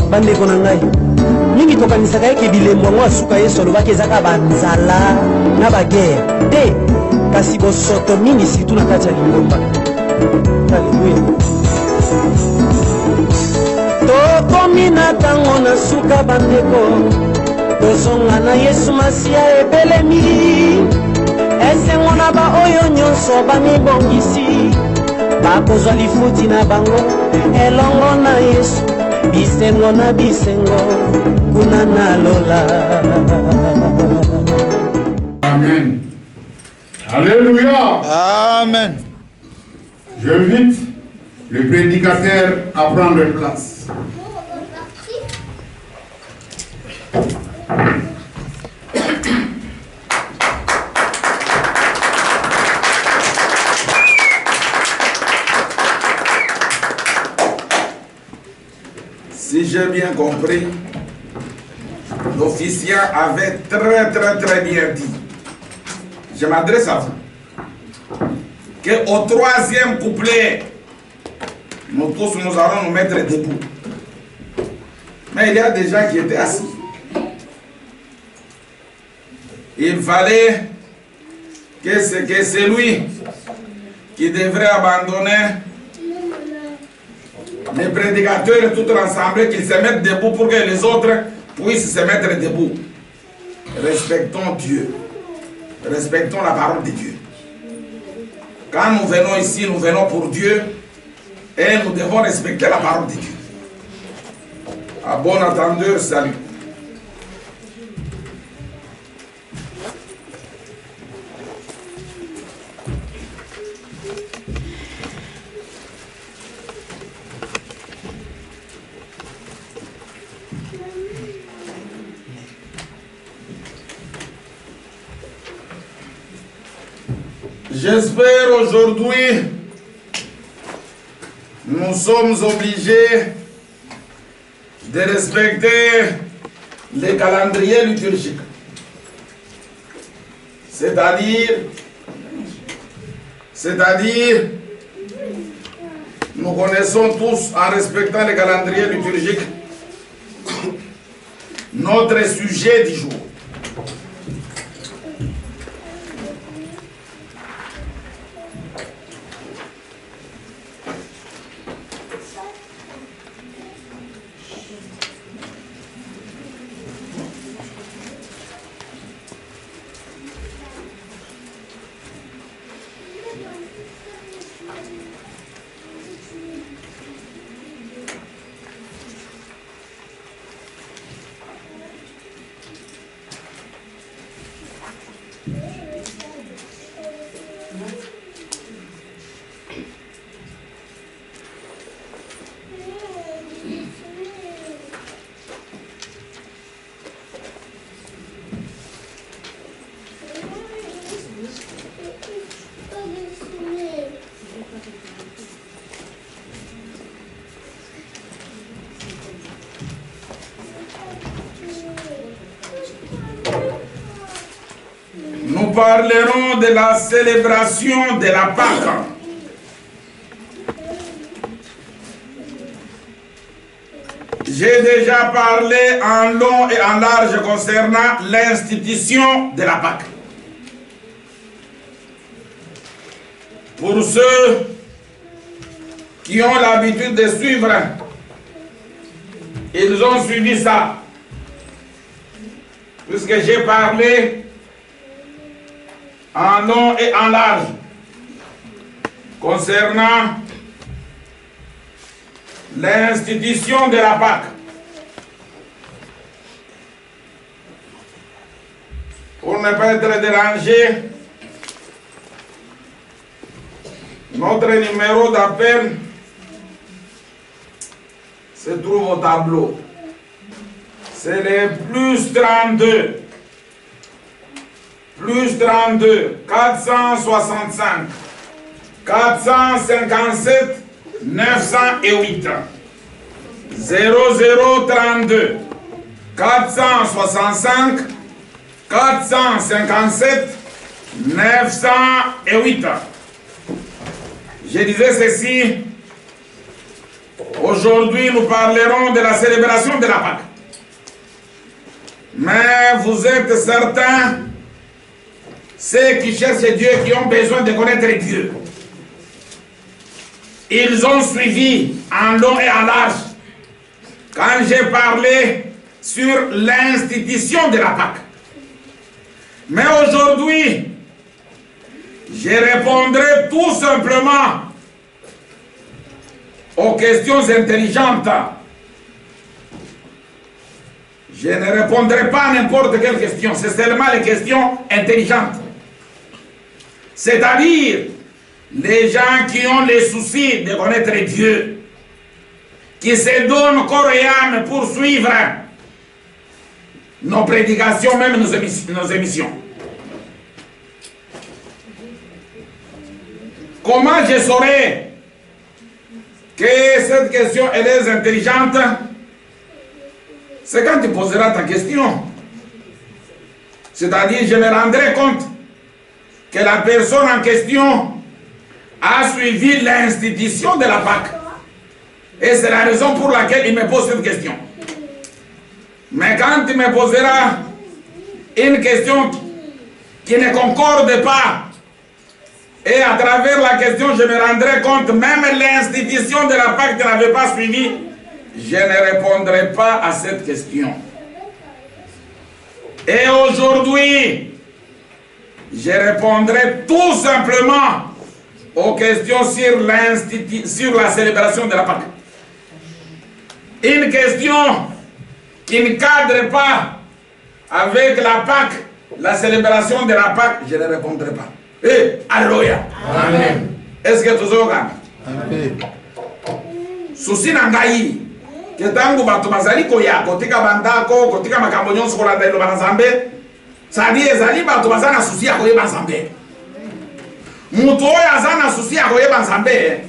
Bandeko na ngai mingi tokanisaka eke bilembo yango asuka yesu alobaki ezaka banzala na bagere te kasi bosoto mingi situ na kati ya lingomba. Alleluya. Tokomi na ntango na suka bandeko tozonga na yesu masiya ebelemi esengo na baoyo nyonso bamibongisi bakozwa lifuti na bango elongo na yesu bisengo na bisengo kuna na lola. Amen. Alléluia. Amen. J'invite le prédicateur à prendre place. Si j'ai bien compris, l'officier avait très bien dit. Je m'adresse à vous. Qu'au troisième couplet, nous tous nous allons nous mettre debout. Mais il y a des gens qui étaient assis. Il fallait que celui qui devrait abandonner les prédicateurs tout ensemble, qu'ils se mettent debout pour que les autres puissent se mettre debout. Respectons Dieu. Respectons la parole de Dieu. Quand nous venons ici, nous venons pour Dieu et nous devons respecter la parole de Dieu. À bon entendeur, salut. J'espère aujourd'hui, nous sommes obligés de respecter les calendriers liturgiques. C'est-à-dire, nous connaissons tous, en respectant les calendriers liturgiques, notre sujet du jour. Nous parlerons de la célébration de la Pâque. J'ai déjà parlé en long et en large concernant l'institution de la Pâque. Pour ceux qui ont l'habitude de suivre, ils ont suivi ça. Puisque j'ai parlé en long et en large concernant l'institution de la Pâque. Pour ne pas être dérangé, notre numéro d'appel se trouve au tableau. C'est le +32. +32 465 457 908 0032 465, 457, 908. Je disais ceci. Aujourd'hui, nous parlerons de la célébration de la Pâque. Mais vous êtes certains, ceux qui cherchent Dieu, qui ont besoin de connaître Dieu. Ils ont suivi en long et en large quand j'ai parlé sur l'institution de la Pâque. Mais aujourd'hui, je répondrai tout simplement aux questions intelligentes. Je ne répondrai pas à n'importe quelle question, c'est seulement les questions intelligentes. C'est-à-dire, les gens qui ont les soucis de connaître Dieu, qui se donnent corps et âme pour suivre nos prédications, même nos émissions. Comment je saurai que cette question elle est intelligente? C'est quand tu poseras ta question. C'est-à-dire, je me rendrai compte que la personne en question a suivi l'institution de la Pâque. Et c'est la raison pour laquelle il me pose cette question. Mais quand il me posera une question qui ne concorde pas, et à travers la question, je me rendrai compte, même l'institution de la Pâque ne l'avait pas suivi, je ne répondrai pas à cette question. Et aujourd'hui, je répondrai tout simplement aux questions sur la célébration de la Pâque. Une question qui ne cadre pas avec la Pâque, la célébration de la Pâque, je ne répondrai pas. Alléluia. Amen. Est-ce que tu as Amen. souci nangai que tangu bato bazali koya kotika bandako kotika makambo nyonso kolanda elo bana Nzambe sadi ezali bato bazana souci ya koyeba Nzambe. Mutu oyo azana souci ya koyeba Nzambe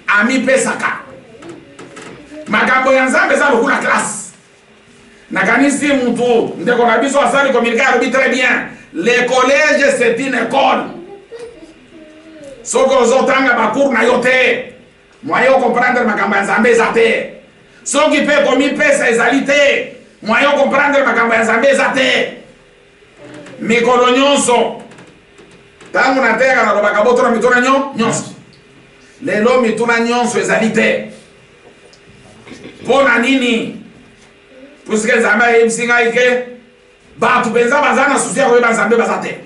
ami pesaka makambo ya Nzambe eza lokula classe. Nakanisi mutu ndeko na biso asali communiquer alobi très bien. Le collège c'est une école. Soko ozotanga bakour na yo te. Moyo comprendre makambo ya Nzambe eza te. Soki pe komi pesa ezali te. Moyo comprendre makambo ya Nzambe eza te. Mikolo nyonso tangu nateka na lobaka botona mituna nyonso. Lelo mituna nyonso ezali te. Pona nini? Puisque Nzambe ayebisi ngai ke bato penza bazana souci ya koyeba Nzambe baza te.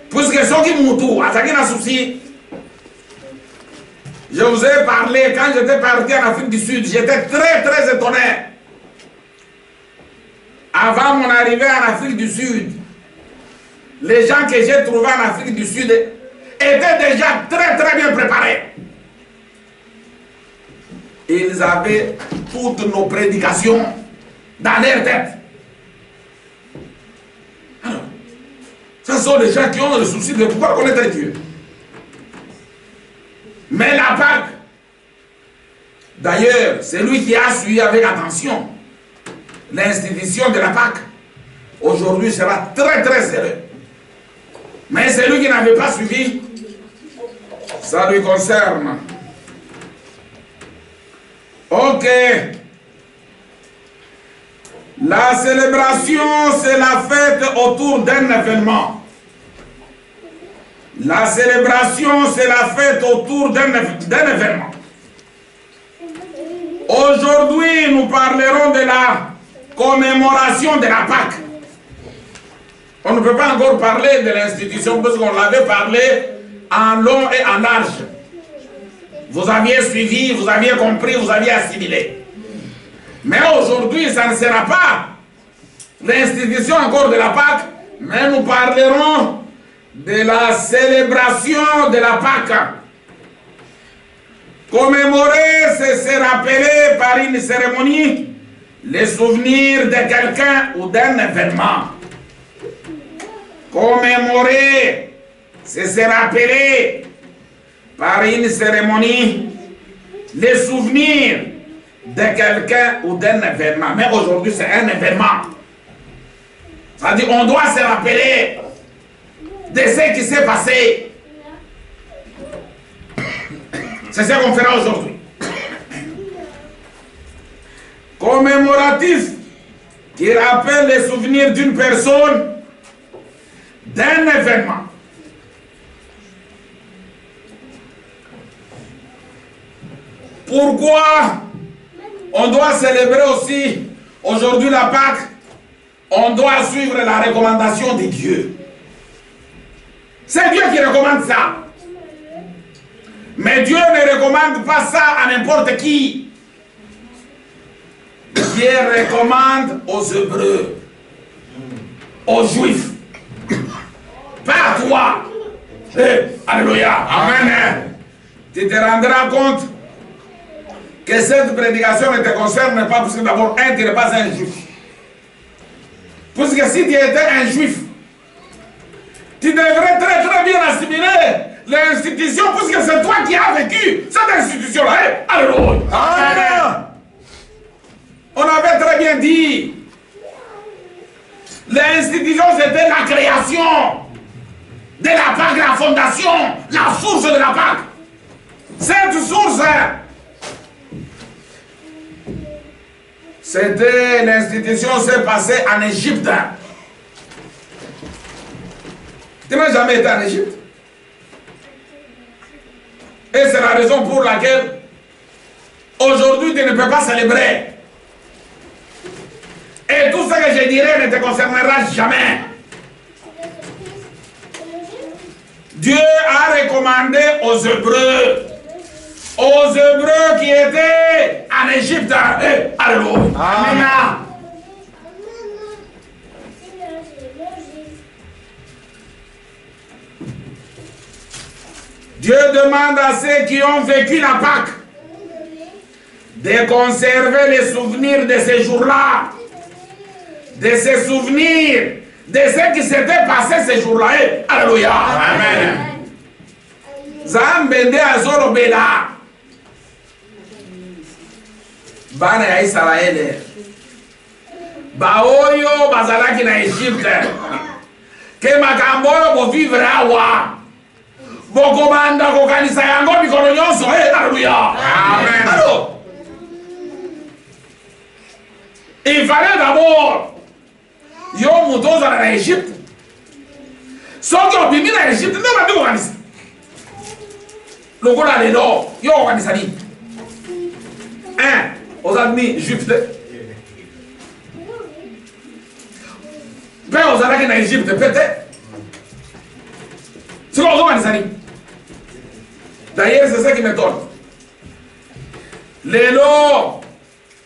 Puisque soki mutu azaki na souci. Je vous ai parlé quand j'étais parti en Afrique du Sud, j'étais très étonné. Avant mon arrivée en Afrique du Sud, les gens que j'ai trouvés en Afrique du Sud étaient déjà très bien préparés. Ils avaient toutes nos prédications dans leur tête. Alors, ce sont les gens qui ont le souci de pouvoir connaître Dieu. Mais la Pâque, d'ailleurs, c'est lui qui a suivi avec attention l'institution de la Pâque. Aujourd'hui sera très sérieux. Mais celui qui n'avait pas suivi, ça lui concerne. Ok. La célébration, c'est la fête autour d'un événement. La célébration, c'est la fête autour d'un événement. Aujourd'hui, nous parlerons de la commémoration de la Pâque. On ne peut pas encore parler de l'institution parce qu'on l'avait parlé en long et en large. Vous aviez suivi, vous aviez compris, vous aviez assimilé. Mais aujourd'hui, ça ne sera pas l'institution encore de la Pâque, mais nous parlerons de la célébration de la Pâque. Commémorer, c'est se rappeler par une cérémonie les souvenirs de quelqu'un ou d'un événement. Commémorer, c'est se rappeler par une cérémonie les souvenirs de quelqu'un ou d'un événement. Mais aujourd'hui, c'est un événement. C'est-à-dire on doit se rappeler de ce qui s'est passé. C'est ce qu'on fera aujourd'hui. Commémoratif qui rappelle les souvenirs d'une personne, d'un événement. Pourquoi on doit célébrer aussi aujourd'hui la Pâque? On doit suivre la recommandation de Dieu. C'est Dieu qui recommande ça. Mais Dieu ne recommande pas ça à n'importe qui. Dieu recommande aux Hébreux, aux Juifs, pas à toi. Alléluia. Amen. Tu te rendras compte que cette prédication ne te concerne pas, parce que d'abord, tu n'es pas un Juif. Puisque si tu étais un Juif, tu devrais très très bien assimiler l'institution, puisque c'est toi qui as vécu cette institution-là. Alléluia. Amen. On avait très bien dit, l'institution c'était la création de la Pâque, la fondation, la source de la Pâque. Cette source, c'était l'institution s'est passée en Égypte. Tu n'as jamais été en Égypte? Et c'est la raison pour laquelle aujourd'hui tu ne peux pas célébrer. Et tout ce que je dirai ne te concernera jamais. Dieu a recommandé aux Hébreux qui étaient en Égypte. Alléluia. Amen. Dieu demande à ceux qui ont vécu la Pâque de conserver les souvenirs de ces jours-là, de se souvenir de ce qui s'était passé ces jours-là. Alléluia. Amen. Zambende azorobela. Bana ya Israël. Baoyo bazalaki na Égypte. Que makambo bo vivre awa. Bokomanda kokanisa yango mikolo nyonso. Alléluia. Amen. Alors, il fallait d'abord yo mutoza na Égypte. Soki obimi na Égypte nde bandi kokanisa. Lokola lelo yo kokanisa nini? Ozalaki juif te. Mpe ozalaki na Égypte pe te. Siko ozokanisa nini? D'ailleurs c'est ça qui m'étonne. Lelo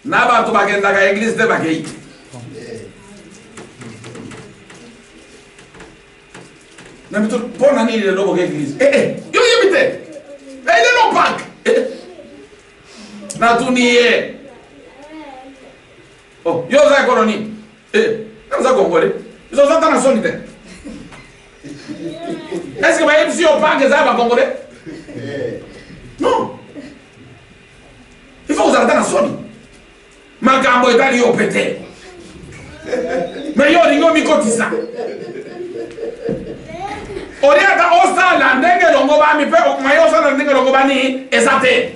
na bato bakendaka église te bakei. Mais pour nani le lobo église. Yo yebite. Il est non Pâques. Na tuniye. Oh, yo za colonie. Comme ça congolais. Ils ont entendu son idée. Est-ce que vous voyez si on parle que ça va congolais? Non. Il faut que vous arrêtez dans son. Makambo est allé au pété. Mais yo ringo mikotisa.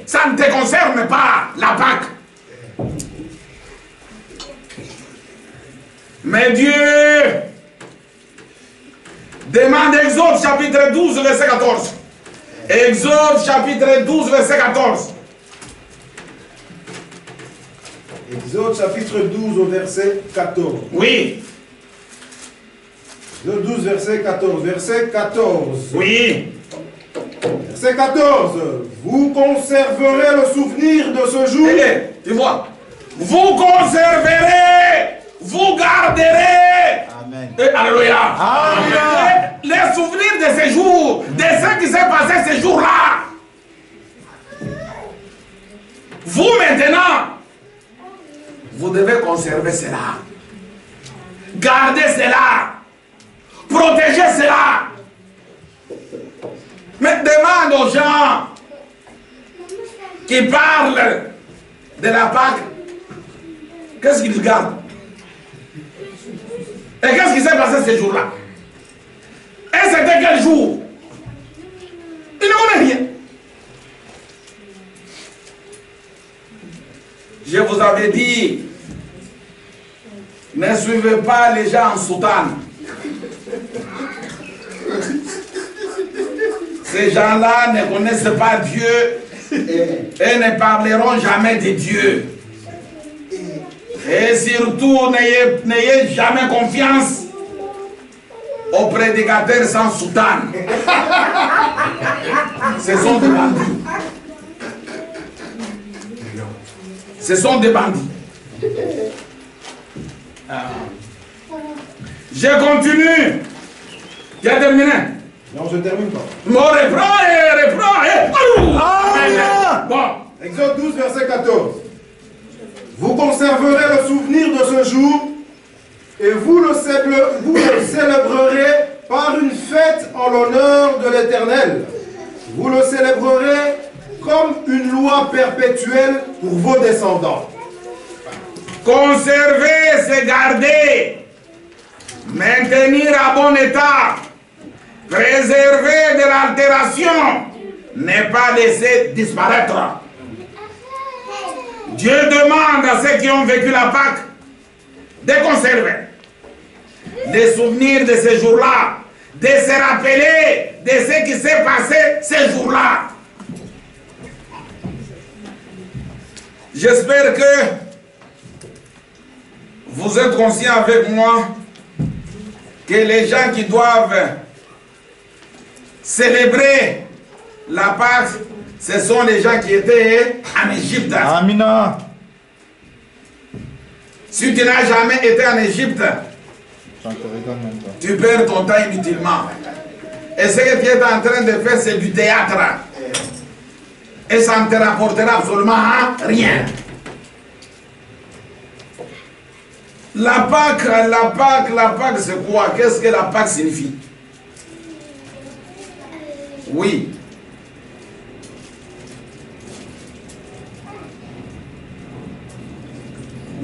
Ça ne te concerne pas, la Pâque. Mais Dieu demande Exode chapitre 12, verset 14. Exode chapitre 12, verset 14. Exode chapitre 12 au verset 14. Oui. Exode 12, verset 14. Verset 14. Oui. Verset 14. Vous conserverez le souvenir de ce jour. Tu vois. Vous conserverez, vous garderez. Amen. Alléluia. Amen. Les souvenirs de ces jours, de ce qui s'est passé ces jours-là. Vous maintenant, vous devez conserver cela. Gardez cela. Protégez cela. Mais demande aux gens qui parlent de la Pâque, qu'est-ce qu'ils gardent? Et qu'est-ce qui s'est passé ce jour-là? Et c'était quel jour? Ils ne connaissent rien. Je vous avais dit, ne suivez pas les gens en soutane. Ces gens-là ne connaissent pas Dieu et ne parleront jamais de Dieu. Et surtout, n'ayez jamais confiance aux prédicateurs sans soutane. Ce sont des bandits. Ce sont des bandits. Je continue. Tu as terminé? Non, je ne termine pas. Bon, reprends. Bon. Exode 12, verset 14. Vous conserverez le souvenir de ce jour et vous le célébrerez par une fête en l'honneur de l'Éternel. Vous le célébrerez comme une loi perpétuelle pour vos descendants. Conserver, c'est garder. Maintenir à bon état. Préserver de l'altération. Ne pas laisser disparaître. Dieu demande à ceux qui ont vécu la Pâque de conserver les souvenirs de ces jours-là, de se rappeler de ce qui s'est passé ces jours-là. J'espère que vous êtes conscients avec moi que les gens qui doivent célébrer la Pâque, ce sont les gens qui étaient en Égypte. Amina. Si tu n'as jamais été en Égypte, tu perds ton temps inutilement. Et ce que tu es en train de faire, c'est du théâtre. Et ça ne te rapportera absolument rien. La Pâque, c'est quoi? Qu'est-ce que la Pâque signifie? Oui.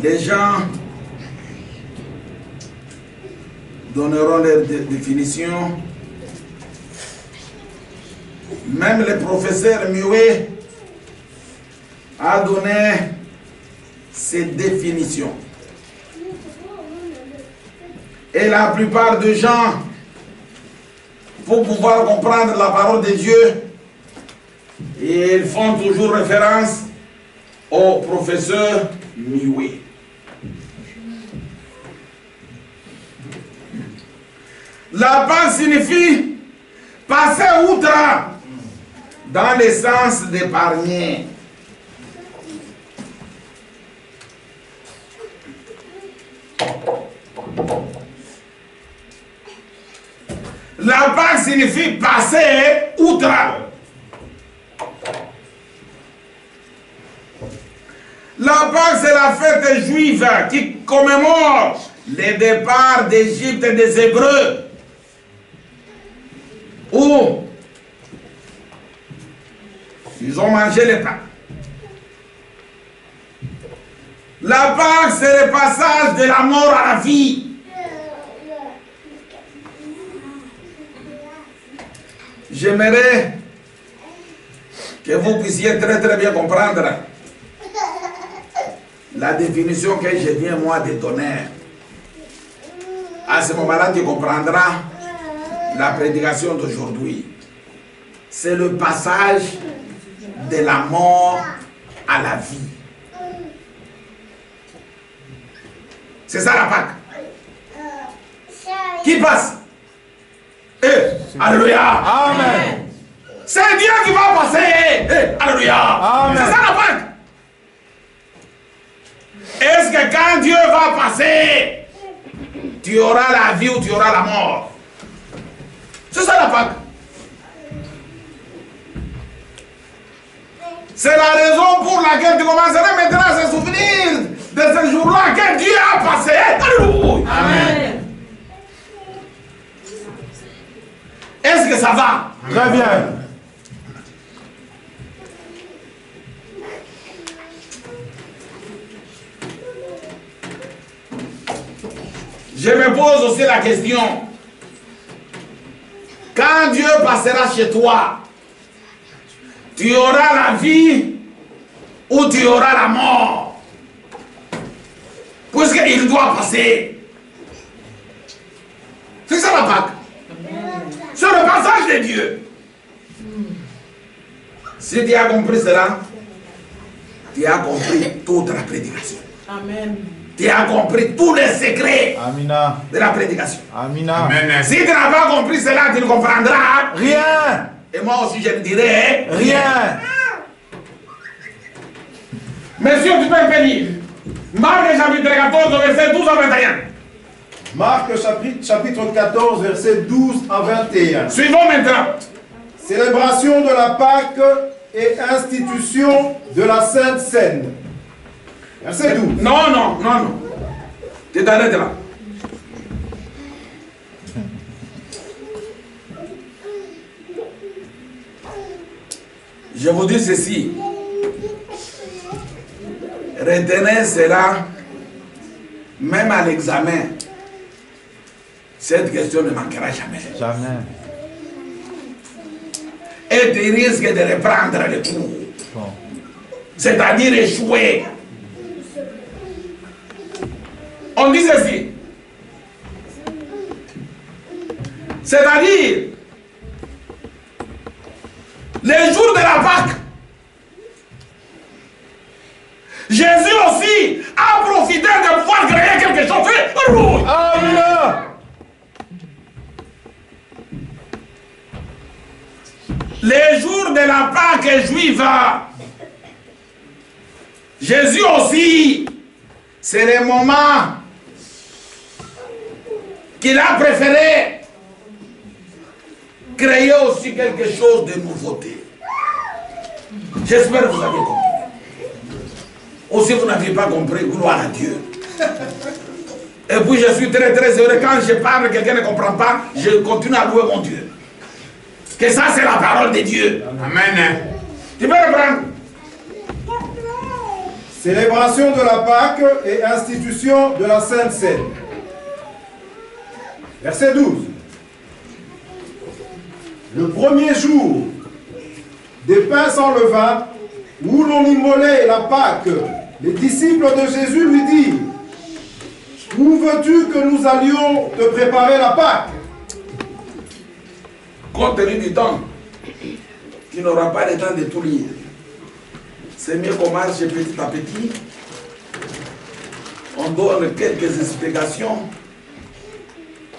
Les gens donneront des définitions. Même le professeur Muet a donné ses définitions. Et la plupart des gens, pour pouvoir comprendre la parole de Dieu, ils font toujours référence au professeur Muet. La Pâque signifie passer outre, dans le sens d'épargner. La Pâque signifie passer outre. La Pâque, c'est la fête juive qui commémore le départ d'Égypte des Hébreux, où ils ont mangé le pain. La Pâque, c'est le passage de la mort à la vie. J'aimerais que vous puissiez très très bien comprendre la définition que je viens moi de donner. À ce moment-là, tu comprendras la prédication d'aujourd'hui. C'est le passage de la mort à la vie. C'est ça la Pâque. Qui passe? Alléluia. Amen. C'est Dieu qui va passer. Alléluia. Amen. C'est ça la Pâque. Est-ce que quand Dieu va passer, tu auras la vie ou tu auras la mort? C'est ça la Pâque. C'est la raison pour laquelle tu commenceras maintenant à se souvenir de ce jour-là que Dieu a passé. Alléluia. Amen. Est-ce que ça va? Très bien. Je me pose aussi la question. Quand Dieu passera chez toi, tu auras la vie ou tu auras la mort. Puisqu'il doit passer. C'est ça la Pâque. C'est le passage de Dieu. Si tu as compris cela, tu as compris toute la prédication. Amen. Tu as compris tous les secrets Amina. de la prédication. Amina. Amen. Si tu n'as pas compris cela, tu ne comprendras. Rien. Et moi aussi, je ne dirai Rien. Monsieur, tu peux me lire. Marc chapitre 14, verset 12 à 21. Marc chapitre 14, verset 12 à 21. Suivons maintenant. Célébration de la Pâque et institution de la Sainte Seine. Verset 12. Non, non, non, non. Tu t'arrêtes là. Je vous dis ceci. Retenez cela, même à l'examen. Cette question ne manquera jamais. Jamais. Et tu risques de reprendre le cours. Bon. C'est-à-dire échouer. On dit ceci. C'est-à-dire, les jours de la Pâque, Jésus aussi a profité de pouvoir créer quelque chose. Amina. Les jours de la Pâque juive, Jésus aussi, c'est le moment qu'il a préféré créer aussi quelque chose de nouveauté. J'espère que vous avez compris. Ou si vous n'avez pas compris, gloire à Dieu. Et puis je suis très très heureux quand je parle, quelqu'un ne comprend pas, je continue à louer mon Dieu. Que ça c'est la parole de Dieu. Amen. Tu peux reprendre. Célébration de la Pâque et institution de la Sainte Seine. Verset 12. Le premier jour des pains sans levain, où l'on immolait la Pâque, les disciples de Jésus lui dirent: où veux-tu que nous allions te préparer la Pâque? Compte tenu du temps, tu n'auras pas le temps de tout lire. C'est mieux qu'on marche petit à petit. On donne quelques explications.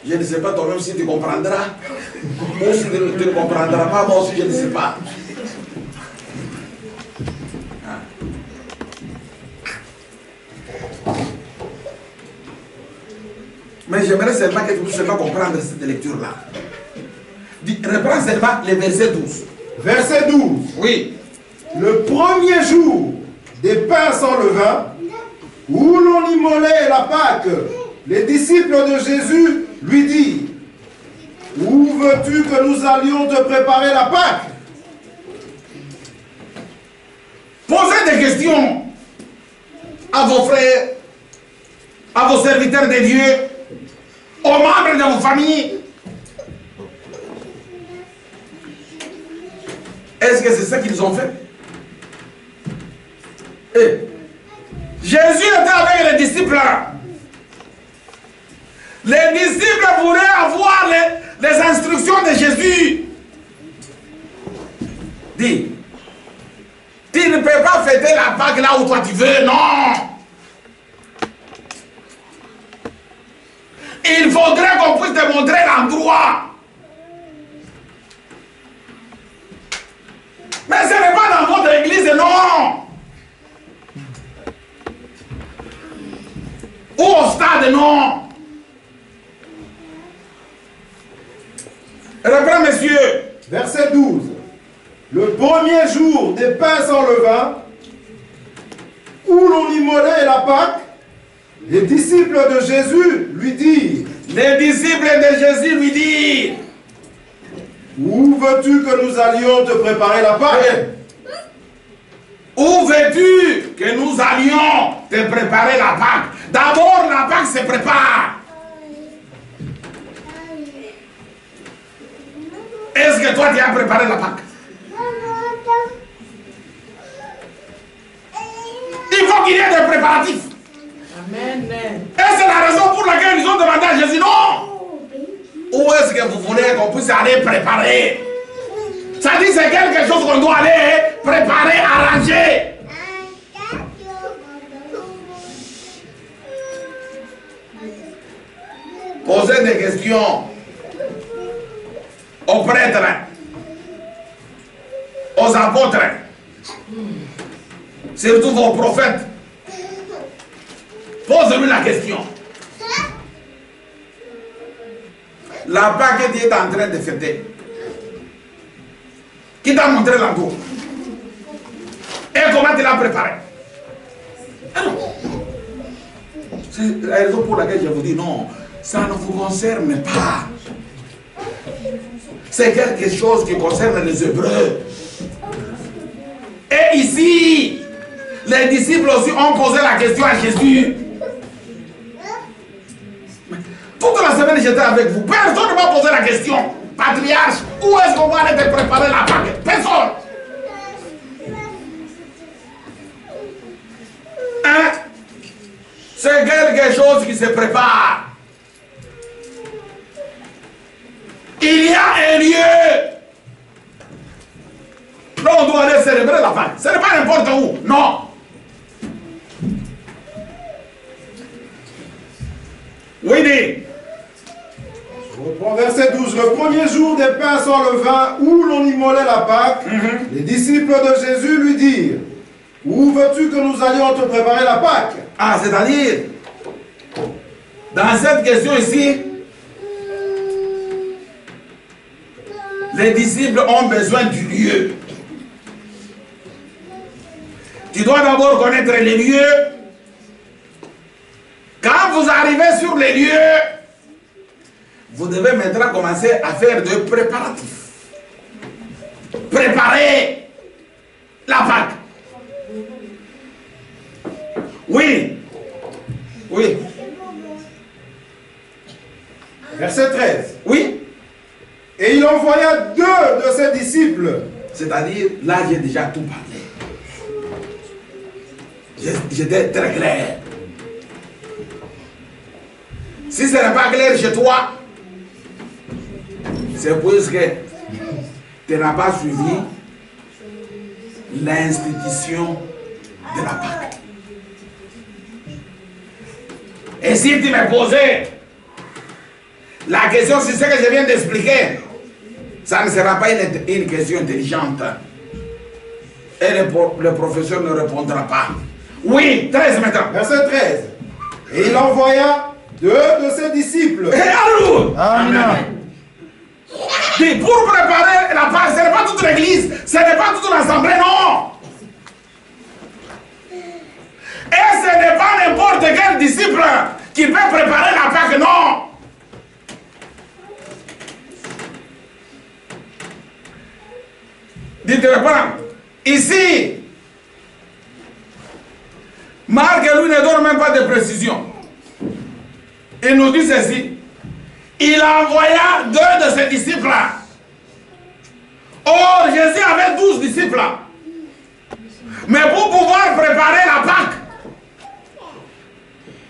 Je ne sais pas toi-même si tu comprendras. Moi aussi tu ne comprendras pas, moi aussi je ne sais pas. Mais j'aimerais seulement que tu puisses seulement comprendre cette lecture-là. Reprends seulement le verset 12. Verset 12. Oui. Le premier jour des pains sans levain, où l'on immolait la Pâque, les disciples de Jésus lui dirent: où veux-tu que nous allions te préparer la Pâque? Posez des questions à vos frères, à vos serviteurs de Dieu, aux membres de vos familles. Est-ce que c'est ça qu'ils ont fait? Et Jésus était avec les disciples. Les disciples voulaient avoir les instructions de Jésus. Dis, tu ne peux pas fêter la Pâque là où toi tu veux, non. Il faudrait qu'on puisse te montrer l'endroit. Mais ce n'est pas dans votre église, non. Ou au stade, non. Reprends, messieurs. Verset 12. Le premier jour des pains sans levain, où l'on immolait la Pâque, les disciples de Jésus lui dirent: Les disciples de Jésus lui disent: où veux-tu que nous allions te préparer la Pâque? où veux-tu que nous allions te préparer la Pâque? D'abord, la Pâque se prépare. que toi tu as préparé la Pâque? Il faut qu'il y ait des préparatifs. Amen. Et c'est la raison pour laquelle ils ont demandé à Jésus, non. Où est-ce que vous voulez qu'on puisse aller préparer? Ça dit c'est quelque chose qu'on doit aller préparer, arranger. Posez des questions aux prêtres, aux apôtres, surtout vos prophètes. Posez-lui la question. La Pâque que tu es en train de fêter, qui t'a montré l'endroit? Et comment tu l'as préparé? C'est la raison pour laquelle je vous dis non, ça ne vous concerne pas. C'est quelque chose qui concerne les Hébreux. Et ici, les disciples aussi ont posé la question à Jésus. Toute la semaine, j'étais avec vous. Personne ne m'a posé la question. Patriarche, où est-ce qu'on va aller te préparer la Pâque? Personne. Hein? C'est quelque chose qui se prépare. Il y a un lieu. Là, on doit aller célébrer la Pâque. Ce n'est pas n'importe où. Non. Oui, dit. Je reprends verset 12. Le premier jour des pains sans levain, où l'on immolait la Pâque, les disciples de Jésus lui dirent: où veux-tu que nous allions te préparer la Pâque? Ah, c'est-à-dire, dans cette question ici, les disciples ont besoin du lieu. Tu dois d'abord connaître les lieux. Quand vous arrivez sur les lieux, vous devez maintenant commencer à faire des préparatifs. Préparer la Pâque. Oui. Oui. Verset 13. Oui. Et il envoya 2 de ses disciples. C'est-à-dire, là j'ai déjà tout parlé. J'étais très clair. Si ce n'est pas clair chez toi, c'est parce que tu n'as pas suivi l'institution de la Pâque. Et si tu me posais la question sur ce que je viens d'expliquer, ça ne sera pas une question intelligente. Et le professeur ne répondra pas. Oui, 13 maintenant. Verset 13. Et il envoya 2 de ses disciples. Et alors, Amen. puis pour préparer la Pâque, ce n'est pas toute l'église, ce n'est pas toute l'assemblée, non. Et ce n'est pas n'importe quel disciple qui peut préparer la Pâque, non. Dites-le pas. Ici, Marc, lui, ne donne même pas de précision. Il nous dit ceci. Il envoya 2 de ses disciples. Or, Jésus avait 12 disciples. Mais pour pouvoir préparer la Pâque,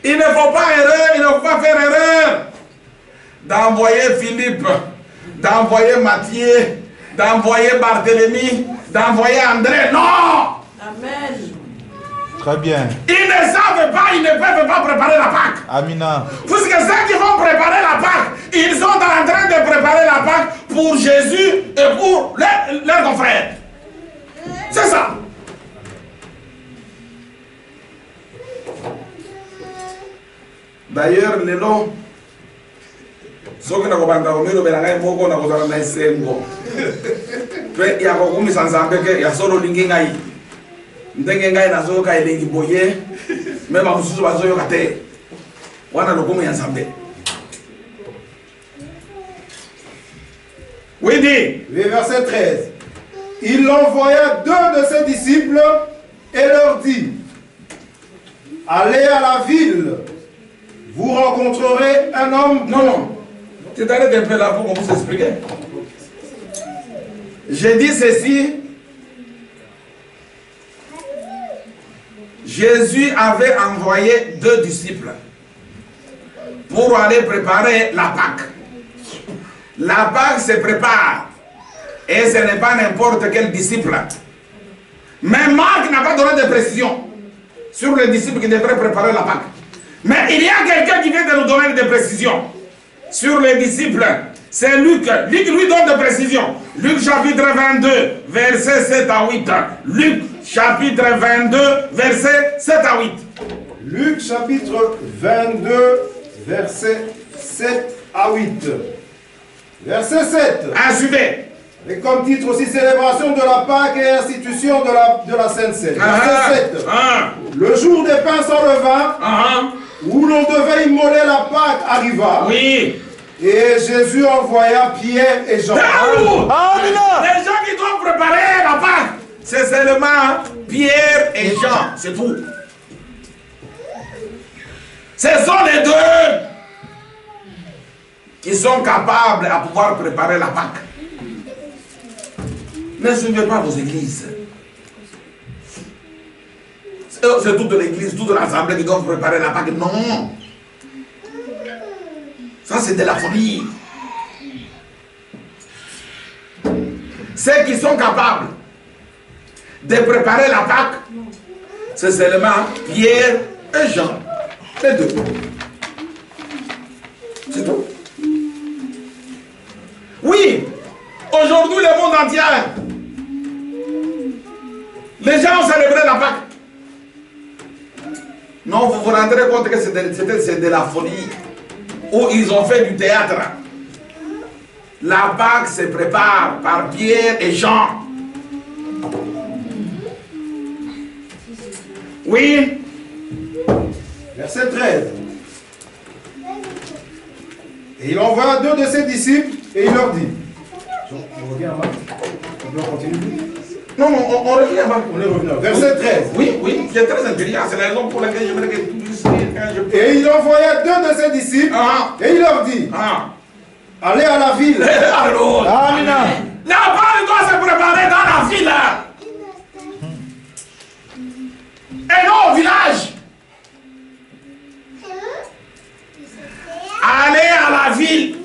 il ne faut pas erreur, il ne faut pas faire erreur d'envoyer Philippe, d'envoyer Matthieu, d'envoyer Barthélemy, d'envoyer André. Non! Amen. Très bien. Ils ne savent pas, ils ne peuvent pas préparer la Pâque. Amina. Puisque ceux qui vont préparer la Pâque, ils sont en train de préparer la Pâque pour Jésus et pour leurs confrères. C'est ça. D'ailleurs, les noms, ceux qui n'ont pas entendu, ils n'ont pas il y a beaucoup de ensemble il y a solo lingai ndenge ngai nazo ka elengi boye même amususu bazo yoka te wana lokomo ya nzambe. Oui, dit. Oui, verset 13. Il envoya 2 de ses disciples et leur dit: allez à la ville, vous rencontrerez un homme. Non, non. Tu t'arrêtes un peu là pour qu'on puisse expliquer. J'ai dit ceci. Jésus avait envoyé 2 disciples pour aller préparer la Pâque. La Pâque se prépare. Et ce n'est pas n'importe quel disciple. Mais Marc n'a pas donné de précision sur les disciples qui devraient préparer la Pâque. Mais il y a quelqu'un qui vient de nous donner des précisions sur les disciples. C'est Luc. Luc lui donne des précisions. Luc chapitre 22, versets 7 à 8. Luc chapitre 22, versets 7 à 8. Luc chapitre 22, versets 7 à 8. Verset 7. Suivez. Et comme titre aussi, célébration de la Pâque et institution de la Sainte Seine. Verset 7. Le jour des pains sans levain, où l'on devait immoler la Pâque, arriva. Oui. Et Jésus envoya Pierre et Jean. Les gens qui doivent préparer la Pâque, c'est seulement Pierre et Jean, c'est tout. Ce sont les 2 qui sont capables à pouvoir préparer la Pâque. Ne suivez pas vos églises. C'est toute l'église, toute l'assemblée qui doivent préparer la Pâque. Non. Ça, c'est de la folie. Ceux qui sont capables de préparer la Pâque, c'est seulement Pierre et Jean. Les 2. C'est tout. Oui, aujourd'hui, le monde entier, les gens ont célébré la Pâque. Non, vous vous rendrez compte que c'est de la folie. Où ils ont fait du théâtre. La Pâque se prépare par Pierre et Jean. Oui. Verset 13. Et il envoya 2 de ses disciples et il leur dit. On revient à Marc. On doit continuer. Non, on revient à Marc. On est revenu. Verset 13. Oui, c'est très intelligent. C'est la raison pour laquelle j'aimerais que tu puisses lire quand je peux. Et il envoya 2 de ses disciples et il leur dit. Allez à la ville. Amen. La Pâque doit se préparer dans la ville. Et non au village. Allez à la ville.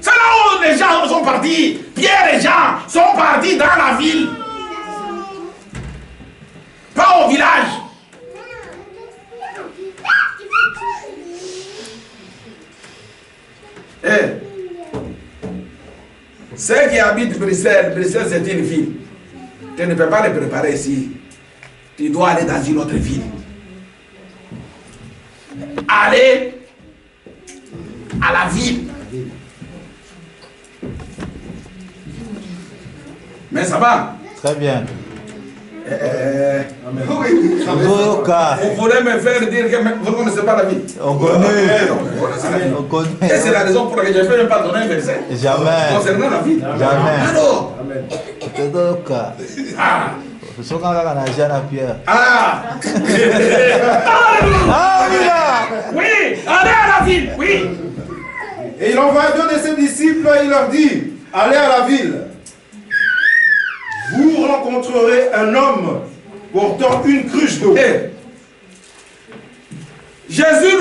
C'est là où les gens sont partis. Pierre et Jean sont partis dans la ville. Pas au village. Ceux qui habitent Bruxelles, Bruxelles c'est une ville. Tu ne peux pas les préparer ici. Tu dois aller dans une autre ville. Allez à la ville. Mais ça va? Très bien. Vous voulez me faire dire que vous ne connaissez pas la ville? On connaît. On connaît. Et c'est la raison pour laquelle je ne peux même pas donner un verset. Jamais. Concernant la ville. Jamais. Alors. Oui, allez à la ville. Oui. Et il envoie 2 de ses disciples et il leur dit. Allez à la ville. Vous rencontrerez un homme portant une cruche d'eau. Jésus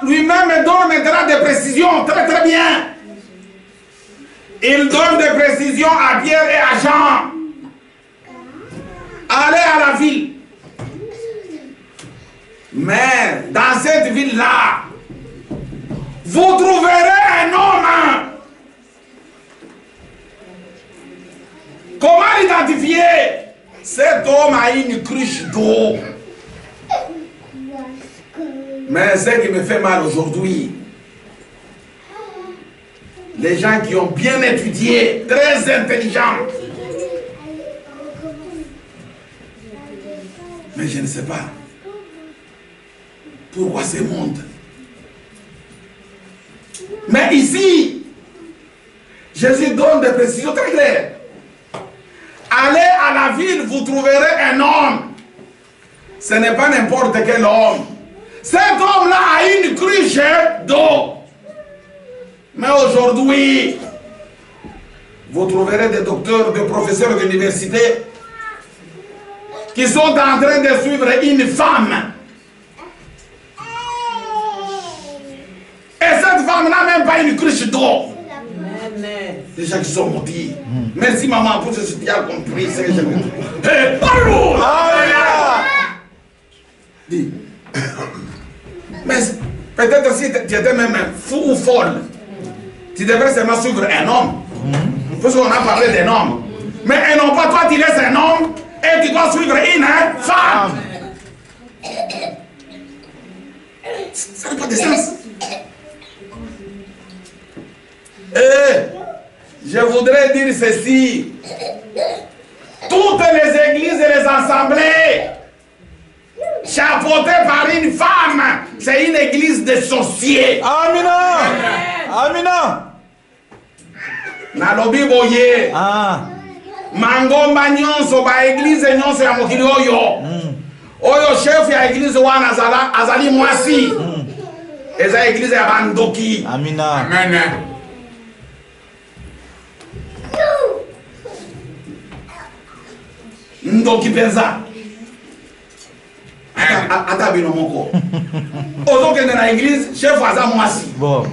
lui-même donne maintenant des précisions, très très bien. Il donne des précisions à Pierre et à Jean. Allez à la ville. Mais dans cette ville-là, vous trouverez un homme. Comment l'identifier? Cet homme a une cruche d'eau. Mais ce qui me fait mal aujourd'hui, les gens qui ont bien étudié, très intelligents, mais je ne sais pas pourquoi ce monde. Mais ici, Jésus donne des précisions très claires. Allez à la ville, vous trouverez un homme. Ce n'est pas n'importe quel homme. Cet homme-là a une cruche d'eau. Mais aujourd'hui, vous trouverez des docteurs, des professeurs d'université qui sont en train de suivre une femme. Et cette femme n'a même pas une cruche d'eau. Les gens qui sont maudits. Merci maman pour ce que tu as compris. C'est que j'ai compris. Hey, Alléluia! Dis. Mais peut-être si tu étais même fou ou folle, tu devrais seulement suivre un homme. Parce qu'on a parlé d'un homme. Mais un homme, pas toi, tu laisses un homme et tu dois suivre une femme. Ça n'a pas de sens. Et je voudrais dire ceci. Toutes les églises et les assemblées chapeautées par une femme, c'est une église de sorciers. Amina. Amina. Nalobi boye. Ah. Mangomba nyonso ba église nyonso ya mokili oyo. Oyo chef ya église wana azali mwasi. Eza église ya bandoki. Amina. Amen. Ndoki penza. Ata bino moko. Ozokende na église chef aza mwasi. Bon.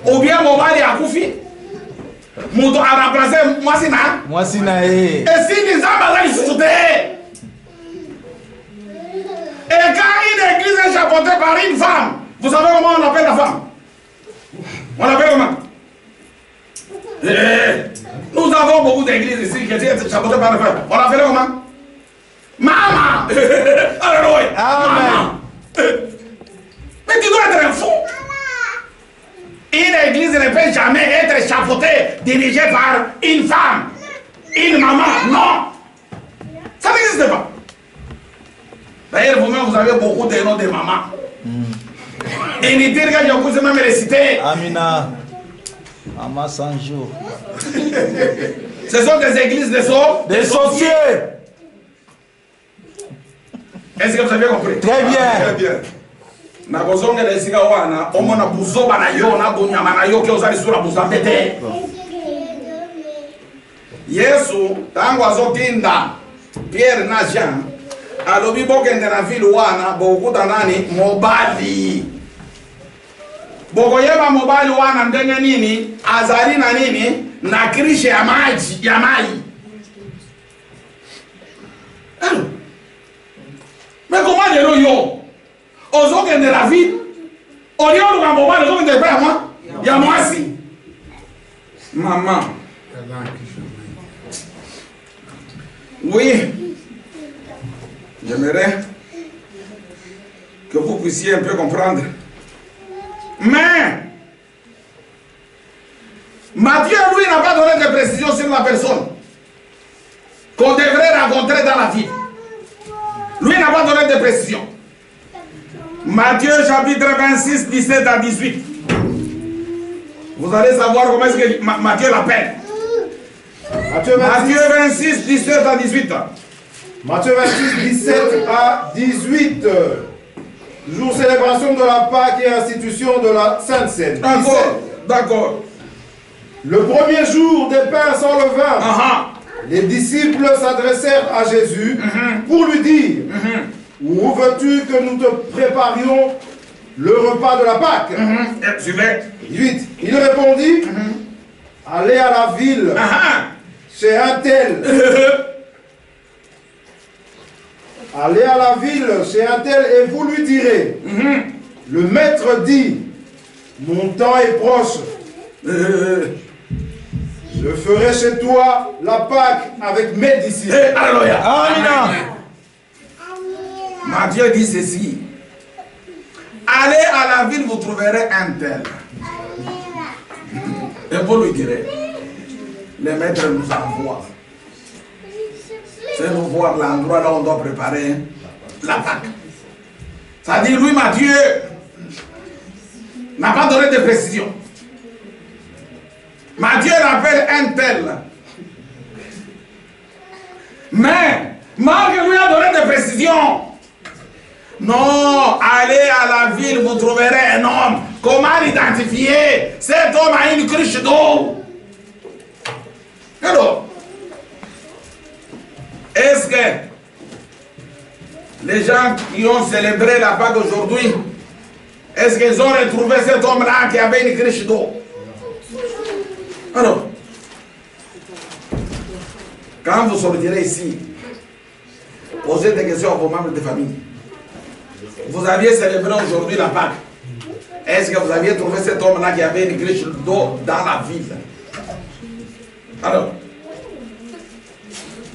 Ou bien mobali akufi. Muto a remplacé mwasi na. Mwasi na ye. Et si les hommes allaient se et quand une église est chapeautée par une femme, vous savez comment on appelle la femme? On l'appelle comment? Nous avons beaucoup d'églises ici qui sont chapeautées par une femme. On l'appelle comment? Maman! Alléluia! Maman! Mais tu dois être un fou! Une église ne peut jamais être chapeautée, dirigée par une femme, une maman. Non! Ça n'existe pas. D'ailleurs, vous-même, vous avez beaucoup de noms de mamans. Et les dire que je vous ai même récité. Amina. Maman 100 jours. Ce sont des églises de sorciers. Des sorciers. Est-ce que vous avez compris? Très bien. Très bien. Na bozonga na esika wana omona buzoba na yo na bonyama na yo ke ozali sura buzambete. Yesu tangu azotinda Pierre na Jean alobi bokende na ville wana bokuta nani mobali. Bokoyeba mobali wana ndenge nini azali na nini na krishe ya maji ya mai. Mais comment dire yo? Ozokende la ville. Olio luka mobali ozokende pa moi. Ya mwasi. Maman. Oui. J'aimerais que vous puissiez un peu comprendre. Mais Matthieu, lui, n'a pas donné de précision sur la personne qu'on devrait rencontrer dans la vie. Lui n'a pas donné de précision. Matthieu chapitre 26, 17 à 18. Vous allez savoir comment est-ce que Matthieu l'appelle. Matthieu 26, 17 à 18. Matthieu 26, 17 à 18. Jour célébration de la Pâque et institution de la Sainte Seine. D'accord, d'accord. Le premier jour des pains sans levain, les disciples s'adressèrent à Jésus pour lui dire, où veux-tu que nous te préparions le repas de la Pâque? 18. Il répondit, allez à la ville, chez un tel. Allez à la ville chez un tel et vous lui direz, le maître dit, mon temps est proche. Je ferai chez toi la Pâque avec mes disciples. Alléluia. Amina. Matthieu dit ceci. Allez à la ville, vous trouverez un tel. Et vous lui direz, le maître nous envoie. C'est nous voir l'endroit là où on doit préparer la Pâque. Ça dit, lui, Matthieu, n'a pas donné de précision. Matthieu l'appelle un tel. Mais Marc lui a donné des précisions. Non, allez à la ville, vous trouverez un homme. Comment l'identifier? Cet homme a une cruche d'eau. Alors, est-ce que les gens qui ont célébré la Pâque aujourd'hui, est-ce qu'ils ont retrouvé cet homme-là qui avait une criche d'eau? Alors, quand vous sortirez ici, posez des questions à vos membres de famille. Vous aviez célébré aujourd'hui la Pâque. Est-ce que vous aviez trouvé cet homme-là qui avait une criche d'eau dans la ville? Alors,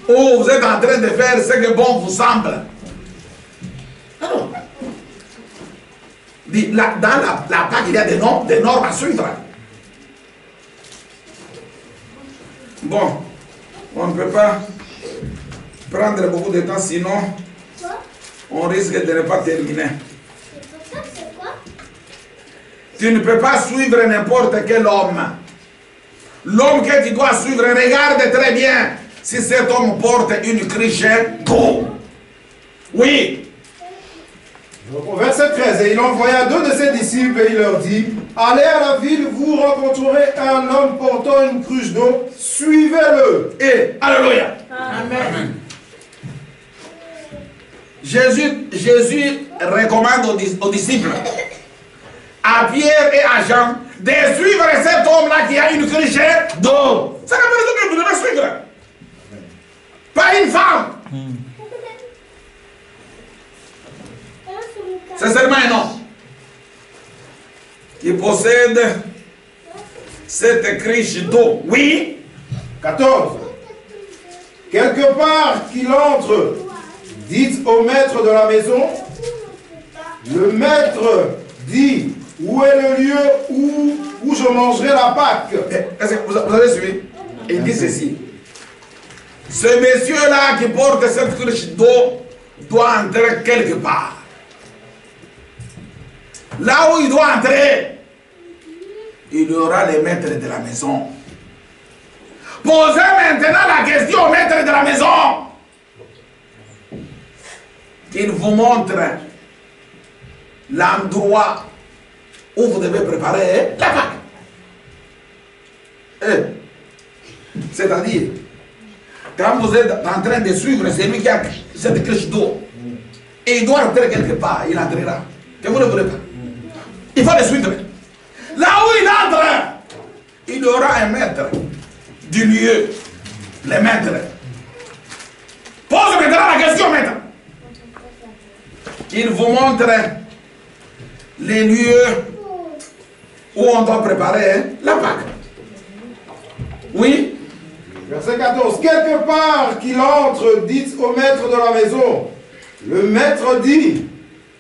ou vous êtes en train de faire ce que bon vous semble? Alors, dans la Pâque, il y a des normes à suivre. Bon, on ne peut pas prendre beaucoup de temps, sinon on risque de ne pas terminer. Tu ne peux pas suivre n'importe quel homme. L'homme que tu dois suivre, regarde très bien si cet homme porte une criche d'eau. Oui. Donc, au verset 13, et il envoya 2 de ses disciples et il leur dit, allez à la ville, vous rencontrerez un homme portant une cruche d'eau, suivez-le. Et, alléluia. Amen. Jésus recommande aux disciples, à Pierre et à Jean, de suivre cet homme-là qui a une cruche d'eau. C'est la personne que vous devez suivre. Pas une femme. C'est seulement un homme qui possède cette criche d'eau. Oui. 14. Quelque part qu'il entre, dites au maître de la maison, le maître dit, où est le lieu où je mangerai la Pâque? Est-ce que vous avez suivi? Il dit ceci. Ce monsieur-là qui porte cette cruche d'eau doit entrer quelque part. Là où il doit entrer, il y aura les maîtres de la maison. Posez maintenant la question au maître de la maison. Qu'il vous montre l'endroit où vous devez préparer la Pâque. C'est-à-dire, quand vous êtes en train de suivre celui qui a cette cruche d'eau, et il doit entrer quelque part, il entrera. Que vous ne voulez pas. Il faut le suivre. Là où il entre, il y aura un maître du lieu. Le maître. Pose maintenant la question, maître. Il vous montre les lieux où on doit préparer la Pâque. Oui. Verset 14. Quelque part qu'il entre, dites au maître de la maison, le maître dit,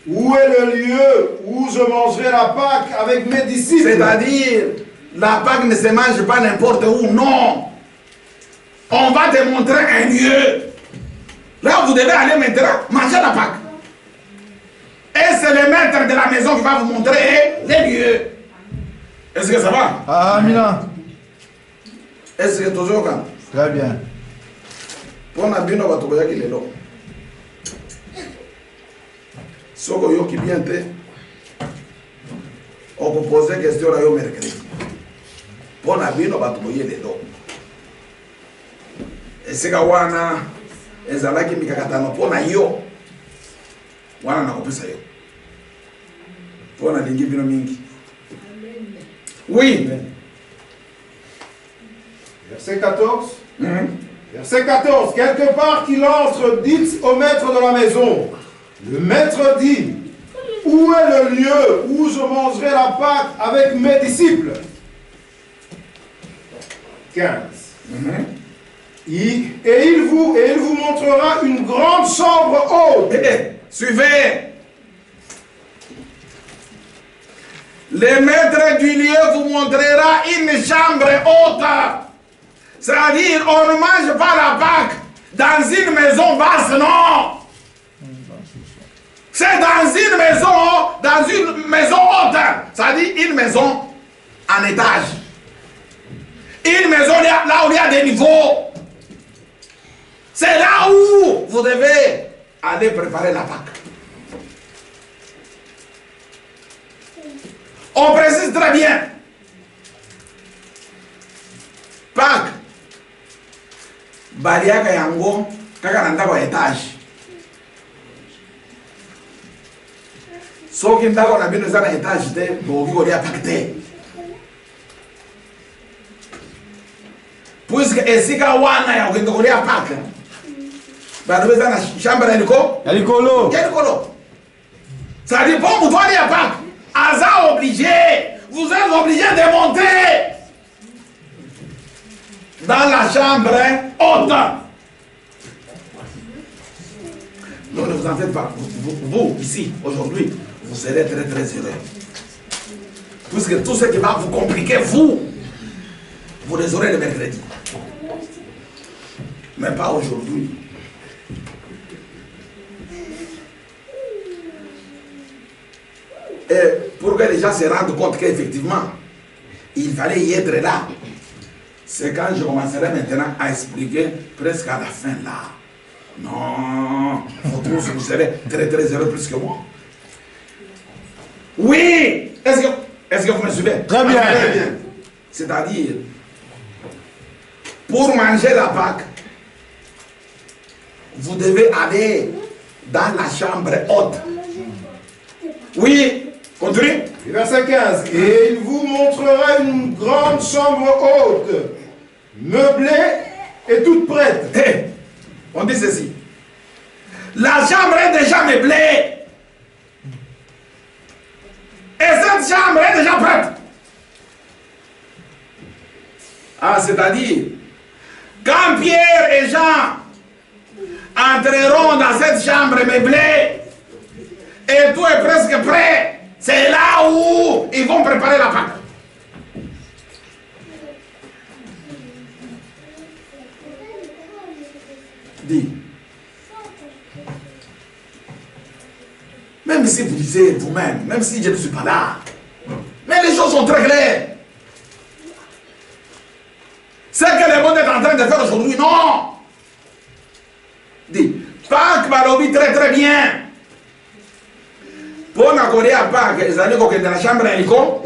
où est le lieu où je mangerai la Pâque avec mes disciples? C'est-à-dire, la Pâque ne se mange pas n'importe où, non. On va te montrer un lieu. Là, vous devez aller maintenant manger la Pâque. Et c'est le maître de la maison qui va vous montrer les lieux. Est-ce que ça va? Amina. Est-ce que toujours quand? Très bien. Pour la bino va trouver qu'il est là. Soko yo qui bien te. On peut poser question à yo mercredi. Pour la bino va trouver les là. Et c'est que wana ezalaki mikakatano pour na yo. Wana na kopesa yo. Pour na lingi bino mingi. Oui. Verset 14. Verset 14. Quelque part qu'il entre, dites au maître de la maison. Le maître dit, où est le lieu où je mangerai la Pâque avec mes disciples? 15. Et il vous montrera une grande chambre haute. Suivez. Le maître du lieu vous montrera une chambre haute. C'est-à-dire, on ne mange pas la Pâque dans une maison basse, non. C'est dans une maison haute. C'est-à-dire une maison en étage. Une maison là où il y a des niveaux. C'est là où vous devez aller préparer la Pâque. On précise très bien. Pâque, baliaka yango kaka na ndako ya etage. Soki ndako na bino eza na etage te bokoki kolia pake te. Puisque esika wana ya kokende kolia pake bato eza na chambre ya likolo Ya likolo. ya likolo. Ça dit bon moto alia pake aza obligé, vous êtes obligé de monter dans la chambre haute. Non, ne vous en faites pas. Vous ici, aujourd'hui, vous serez très très heureux. Puisque tout ce qui va vous compliquer, vous les aurez le mercredi. Mais pas aujourd'hui. Et pour que les gens se rendent compte qu'effectivement, il fallait y être là. C'est quand je commencerai maintenant à expliquer presque à la fin là. Non, vous serez très très heureux plus que moi. Oui, est-ce que vous me suivez? Très bien. Très bien. C'est-à-dire, pour manger la Pâque, vous devez aller dans la chambre haute. Oui, continue. Verset 15. Et il vous montrera une grande chambre haute, meublée et toute prête. Hey, on dit ceci. La chambre est déjà meublée. Et cette chambre est déjà prête. Ah, c'est-à-dire, quand Pierre et Jean entreront dans cette chambre meublée, et tout est presque prêt, c'est là où ils vont préparer la Pâque. Dis. Même si vous disiez vous-même, même si je ne suis pas là, mais les choses sont très claires. Ce que le monde est en train de faire aujourd'hui, non. Dis, Pâques balobi très très bien. Pour accorder à Pâques, ils allaient dans la chambre à l'école.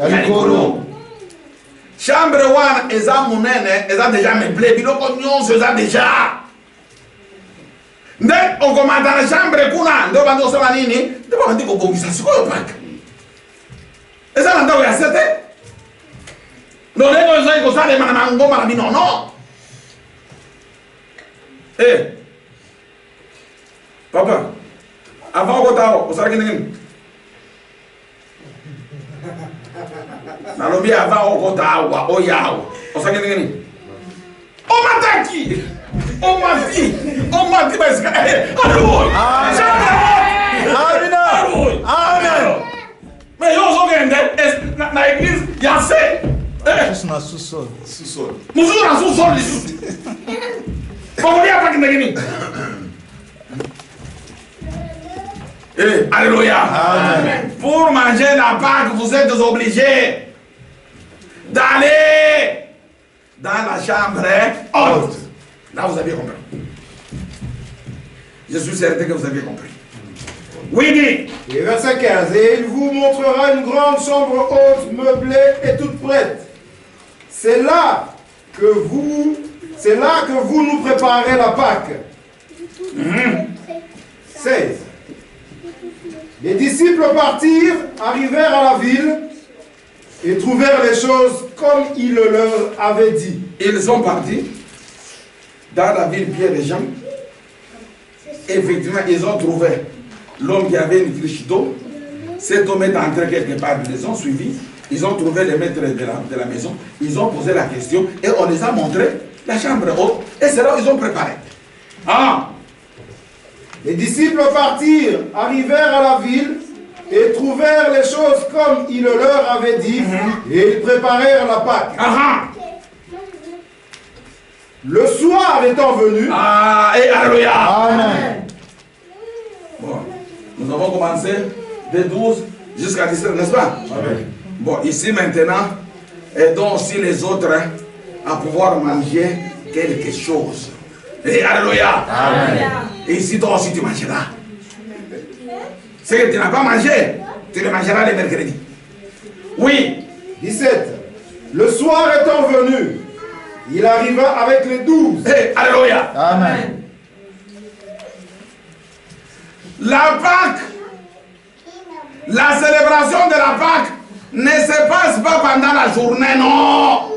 Chambre one, ils ont déjà meublé, biloko nyonso, ils ont déjà. Nde on commande dans la chambre kuna, ndo bando sala nini, ndo bandi ko bongisa sikoyo Pâques. Eza na ndawo ya sete. Non, les gens qui sont les manangos, non, non. Eh, papa, avant qu'on t'aille, vous savez qui nalobi avant qu'on t'aille, oh yao, vous savez qui on m'attaque, on m'a dit, parce que, Amen. Amen. mais ils ont gagné, dans l'église, il y a assez. Tous na sous-sol. Nous sommes dans sous-sol. Comment dire pas qu'il n'est alléluia. Amen. Pour manger la Pâque, vous êtes obligés d'aller dans la chambre haute. Là, vous avez compris. Je suis certain que vous avez compris. Oui, dit. Et verset 15. Et il vous montrera une grande chambre haute, meublée et toute prête. C'est là que vous nous préparez la Pâque. 16. Les disciples partirent, arrivèrent à la ville et trouvèrent les choses comme il leur avait dit. Ils sont partis dans la ville Pierre et Jean. Effectivement, ils ont trouvé l'homme qui avait une criche d'eau. Cet homme est entré quelque part, ils les ont suivis. Ils ont trouvé les maîtres de la maison. Ils ont posé la question et on les a montré la chambre haute. Et c'est là où ils ont préparé. Ah! Les disciples partirent, arrivèrent à la ville et trouvèrent les choses comme il leur avait dit. Et ils préparèrent la Pâque. Ah! Le soir étant venu. Ah! Et alléluia! Amen. Bon, nous avons commencé de 12 jusqu'à 17, n'est-ce pas? Amen. Bon, ici maintenant, aidons aussi les autres à pouvoir manger quelque chose. Et alléluia. Amen. Et ici, toi aussi, tu mangeras. Ce que tu n'as pas mangé, tu le mangeras le mercredi. Oui. 17. Le soir étant venu, il arriva avec les 12. Hey, alléluia. Amen. La Pâque, la célébration de la Pâque ne se passe pas pendant la journée, non.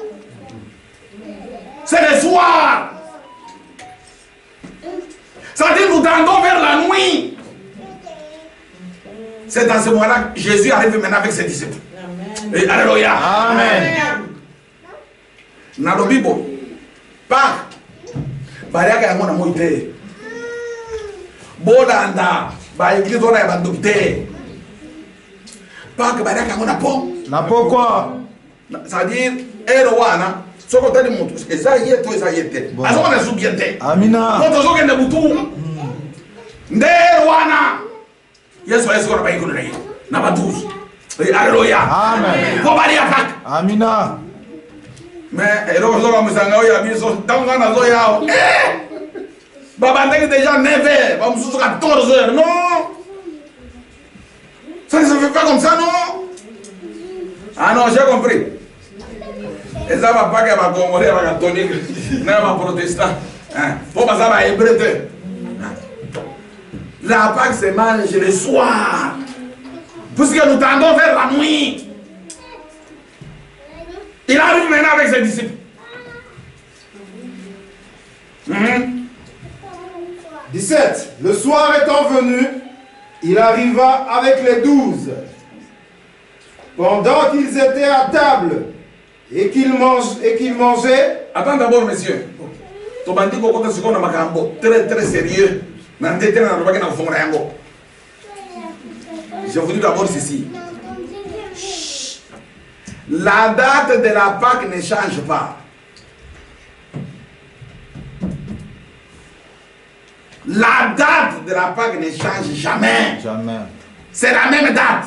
C'est le soir. C'est-à-dire nous tendons vers la nuit. C'est dans ce moment-là que Jésus arrive maintenant avec ses disciples. Et alléluia. Amen. Dans la Bible, Pâques, Bariaka yango na moite. Bolanda, ba église on a bandopté. Pâques Bariaka yango na pont. Na pourquoi? C'est-à-dire, Erwana, ce qu'on t'a dit, et ça y est, tout ça y était. Bon. À ce qu'on a soubienté. Amina. Quand on a dit, Boutou, Nderwana, yes, yes, on a pas écouté. N'a pas tous. Alléluia. Amen. Faut parler à Pâques. Amina. Mais, et donc, on va me dire, il y a dans la zoya. Baba n'est déjà 9h, on me 14h, non. Ça ne se fait pas comme ça, non. Ah non, j'ai compris. Et ça va pas qu'elle va congolais, elle va catholique, elle va protestant. Faut pas ça va hébreu. La Pâque se mange le soir. Puisque nous tendons vers la nuit. Il arrive maintenant avec ses disciples. 17. Le soir étant venu, il arriva avec les 12. Pendant qu'ils étaient à table et qu'ils mangeaient. Attends d'abord, monsieur. Tu m'as dit que tu as makambo très très sérieux. Je vous dis d'abord ceci. La date de la Pâque ne change pas. La date de la Pâque ne change jamais. Jamais. C'est la même date.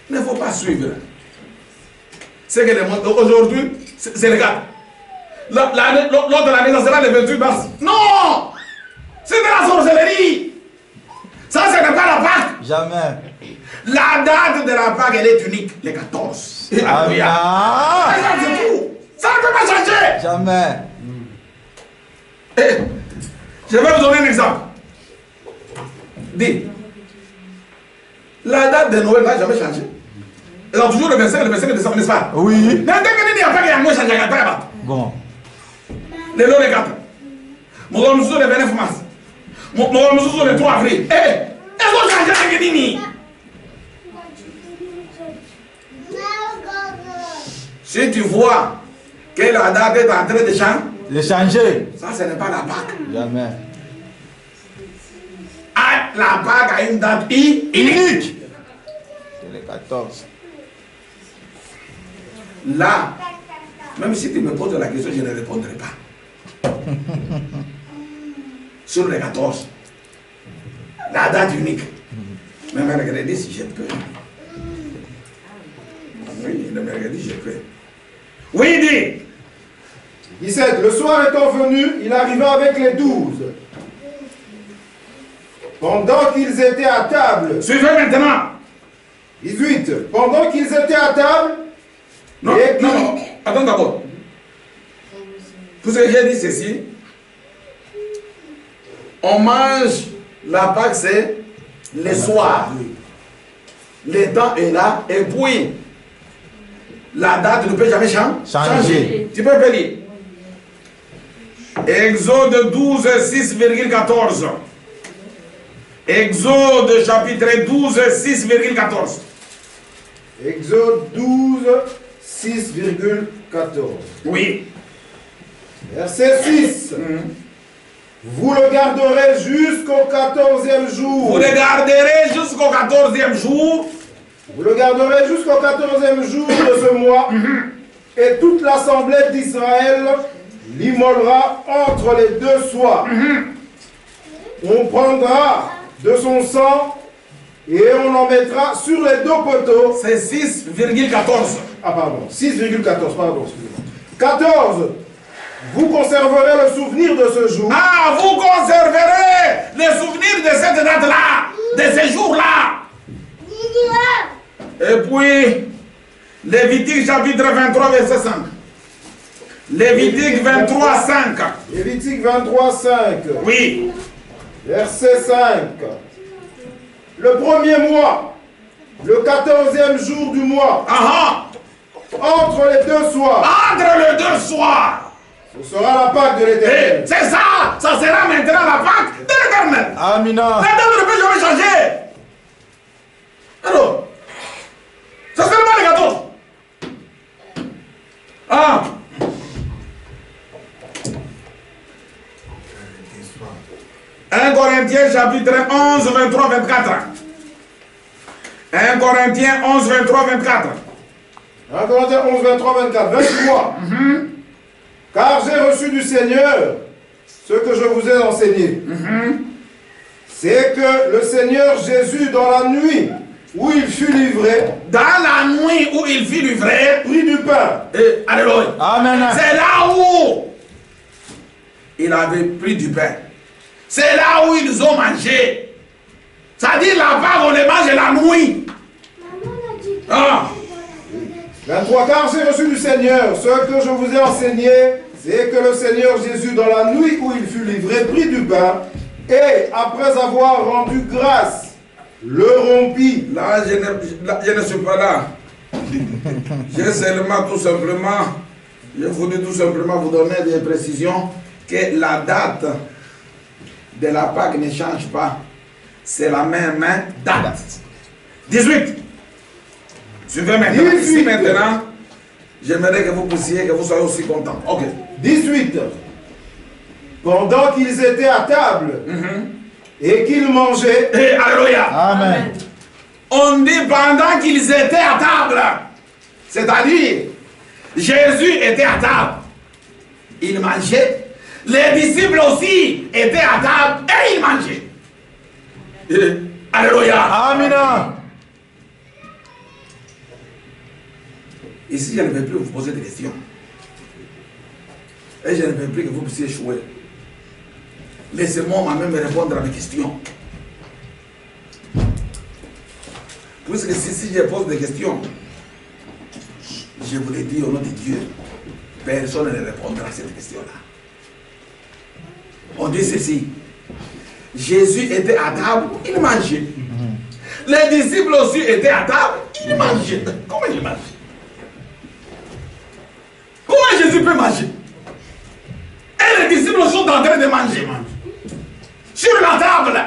Il ne faut pas suivre. C'est que le monde aujourd'hui, c'est le gars. L'autre année, ça sera le 28 mars. Non! C'est de la sorcellerie. Ça, ce n'est pas la Pâque. Jamais. La date de la Pâque, elle est unique, le 14. Alléluia. Ah. Ça, c'est tout. Ça ne peut pas changer. Jamais. Eh, je vais vous donner un exemple. Dis. La date de Noël n'a jamais changé. Elle a toujours le 25 décembre, n'est-ce pas? Oui. Mais dès que il n'y a pas de changé, il n'y a pas. Bon. Le 4. Mon le 29 mars. Mon le 3 avril. Eh, elles ont changé avec Nini. Si tu vois que la date est en train de changer, De changer. ça ce n'est pas la Pâque. Jamais. Ah, la Pâque a une date unique. C'est le 14. Là, même si tu me poses la question, je ne répondrai pas. Sur le 14, la date unique. Même regardez si je peux. Oui, ne me regardez si je peux. Oui, dis. 17. Le soir étant venu, il arriva avec les 12. Pendant qu'ils étaient à table. Suivez maintenant. 18. Pendant qu'ils étaient à table. Non, et non, non, attends d'abord. Tout ce que j'ai dit, ceci. On mange la Pâque, c'est le soir. Le temps est là, et puis la date ne peut jamais changer. Tu peux lire. Exode 12, 6,14. Exode chapitre 12, 6,14. Exode 12, 6,14. Oui. Verset 6. Vous le garderez jusqu'au 14e jour. Vous le garderez jusqu'au 14e jour. Vous le garderez jusqu'au 14e jour de ce mois. Et toute l'assemblée d'Israël l'immolera entre les deux soirs. On prendra de son sang et on en mettra sur les deux poteaux. C'est 6,14. Ah pardon, 6,14, pardon, excusez-moi. 14. Vous conserverez le souvenir de ce jour. Ah, vous conserverez les souvenirs de cette date-là, de ces jours-là. Et puis, Lévitique chapitre 23, verset 5. Lévitique 23, 5. Lévitique 23, 5. Oui. Verset 5. Le premier mois, le 14e jour du mois, entre les deux soirs, Entre les deux soirs. ce sera la Pâque de l'Éternel. C'est ça. Ça sera maintenant la Pâque de l'Éternel. Amina. La date ne peut jamais changer. Alors, c'est seulement les 14. 1 Corinthiens chapitre 11, 23, 24. 1 Corinthiens 11, 23, 24. 1 Corinthiens 11, 23, 24. 23. Car j'ai reçu du Seigneur ce que je vous ai enseigné. C'est que le Seigneur Jésus, dans la nuit où il fut livré, Dans la nuit où il fut livré, prit du pain. alléluia. Amen. C'est là où il avait pris du pain. C'est là où ils ont mangé. C'est-à-dire la Pâque, on les mange la nuit. 23. Car j'ai reçu du Seigneur ce que je vous ai enseigné, c'est que le Seigneur Jésus, dans la nuit où il fut livré, prit du pain, et après avoir rendu grâce, le rompit. Là, je ne suis pas là. J'ai seulement tout simplement, je voulais tout simplement vous donner des précisions que la date de la Pâque ne change pas. C'est la même date. 18. Suivez maintenant. 18. Ici maintenant, j'aimerais que vous puissiez, que vous soyez aussi contents. Ok. 18. Pendant qu'ils étaient à table et qu'ils mangeaient, Et alléluia. Amen. On dit pendant qu'ils étaient à table. C'est-à-dire, Jésus était à table. Il mangeait. Les disciples aussi étaient à table et ils mangeaient. Alléluia. Amina. Ici, je ne vais plus vous poser de questions. Et je ne veux plus que vous puissiez échouer. Laissez-moi moi-même répondre à mes questions. Puisque si je pose des questions, je vous l'ai dit au nom de Dieu, personne ne répondra à cette question-là. On dit ceci. Jésus était à table, il mangeait. Les disciples aussi étaient à table, ils mangeaient. Comment ils mangent? Comment Jésus peut manger? Et les disciples sont en train de manger. Sur la table.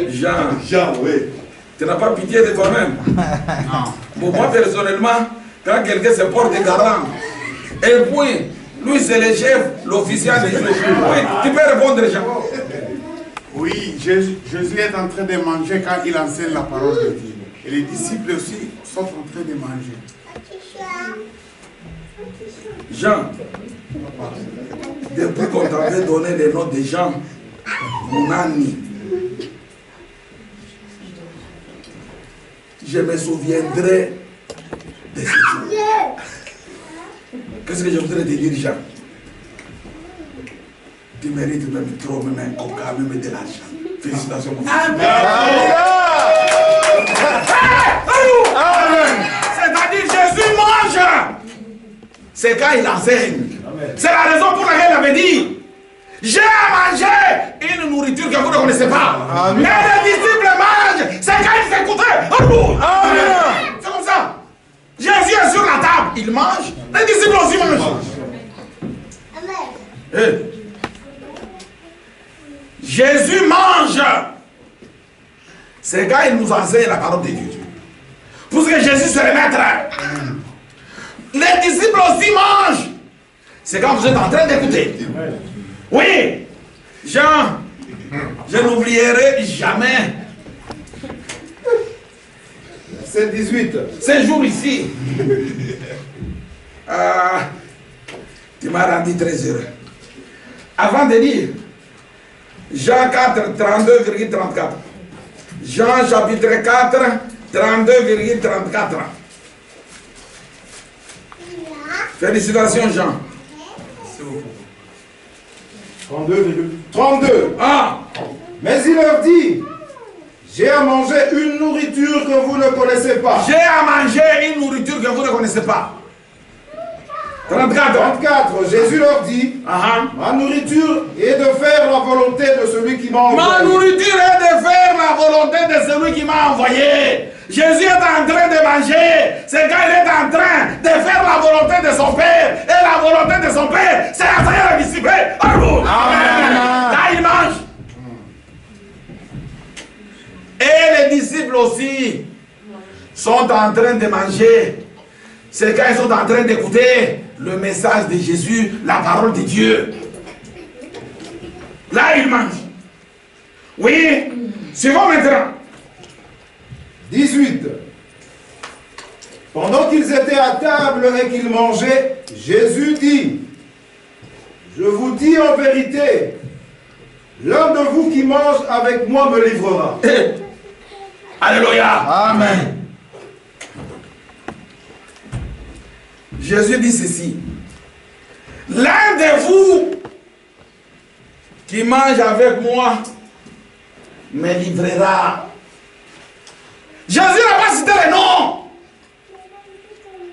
Jean, oui. Tu n'as pas pitié de toi-même. Pour moi, personnellement, quand quelqu'un se porte garant, et puis, lui, c'est le chef, l'officier de Dieu. Oui, tu peux répondre, Jean. Oui, Jésus est en train de manger quand il enseigne la parole de Dieu. Et les disciples aussi sont en train de manger. Jean, depuis qu'on t'avait donné le nom de Jean, mon ami, je me souviendrai de ce jour. Qu'est-ce que je voudrais te dire, Jean? Tu mérites même trop, même un coca, même de l'argent. Félicitations, mon frère. C'est-à-dire, Jésus mange. C'est quand il enseigne. C'est la raison pour laquelle il avait dit: j'ai mangé une nourriture que vous ne connaissez pas. Amen. Mais les disciples mangent. C'est quand ils s'écoutaient. C'est comme ça. Jésus est sur la table. Il mange. Les disciples aussi mangent. Hey. Jésus mange. C'est quand il nous enseigne la parole de Dieu. Parce que Jésus c'est le maître. Les disciples aussi mangent. C'est quand vous êtes en train d'écouter. Oui. Jean, je n'oublierai jamais c'est 18. ces jours ici. Tu m'as rendu très heureux. Avant de dire Jean 4, 32,34. Jean chapitre 4, 32,34. Félicitations, Jean. 32. Ah, Mais il leur dit: J'ai à manger une nourriture que vous ne connaissez pas. J'ai à manger une nourriture que vous ne connaissez pas. 34. 34. Jésus leur dit, ma nourriture est de faire la volonté de celui qui m'a envoyé. Ma nourriture est de faire la volonté de celui qui m'a envoyé. Jésus est en train de manger. Ce gars, il est en train de faire la volonté de son Père. Et la volonté de son Père, c'est la faire les disciples. Amen. Là, il mange. Et les disciples aussi sont en train de manger. Ces gars, ils sont en train d'écouter le message de Jésus, la parole de Dieu. Là, ils mangent. Oui, suivons maintenant. 18. Pendant qu'ils étaient à table et qu'ils mangeaient, Jésus dit, je vous dis en vérité, l'un de vous qui mange avec moi me livrera. Alléluia. Amen. Jésus dit ceci. L'un de vous qui mange avec moi me livrera. Jésus n'a pas cité les noms.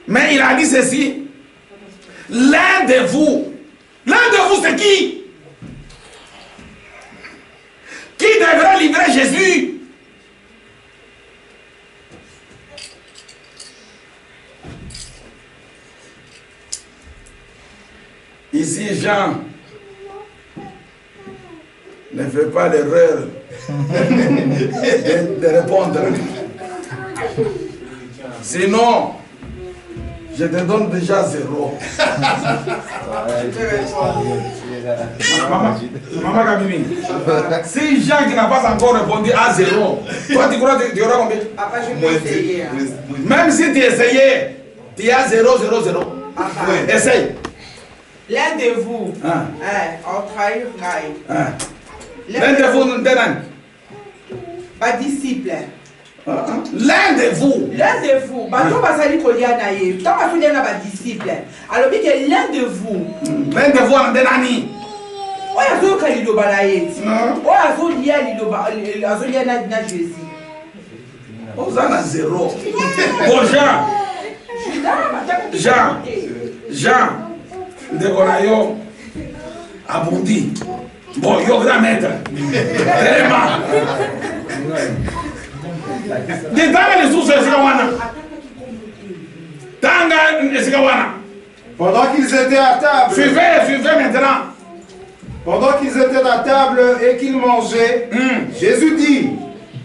Mais il a dit ceci. L'un de vous. L'un de vous, c'est qui? Qui devrait livrer Jésus? Ici, Jean ne fait pas l'erreur de répondre. Sinon, je te donne déjà 0. Maman Kamini, si Jean qui n'a pas encore répondu à 0, toi tu crois que tu auras combien? Papa, je vais essayer. Même si tu essayais, tu as 0, 0, 0. Essaye. L'un de vous, en trahir Naï. L'un de vous, Pas disciple. l'un de vous. L'un de vous, bato basali kolia na ye, tant bafulia na ba disciple. Alors bien que l'un de vous, L'un de vous en denani. oya zo ka liloba na ye. Oya zo lia liloba, azo lia na Jésus. Osana 0. Bon Jean, Degorayo, Aboundi. Bon, yo grand maître. Tellement. Tanga les sous Esikawana. Tanga Esikawana. Pendant qu'ils étaient à table. Suivez maintenant. Pendant qu'ils étaient à table et qu'ils mangeaient, Jésus dit,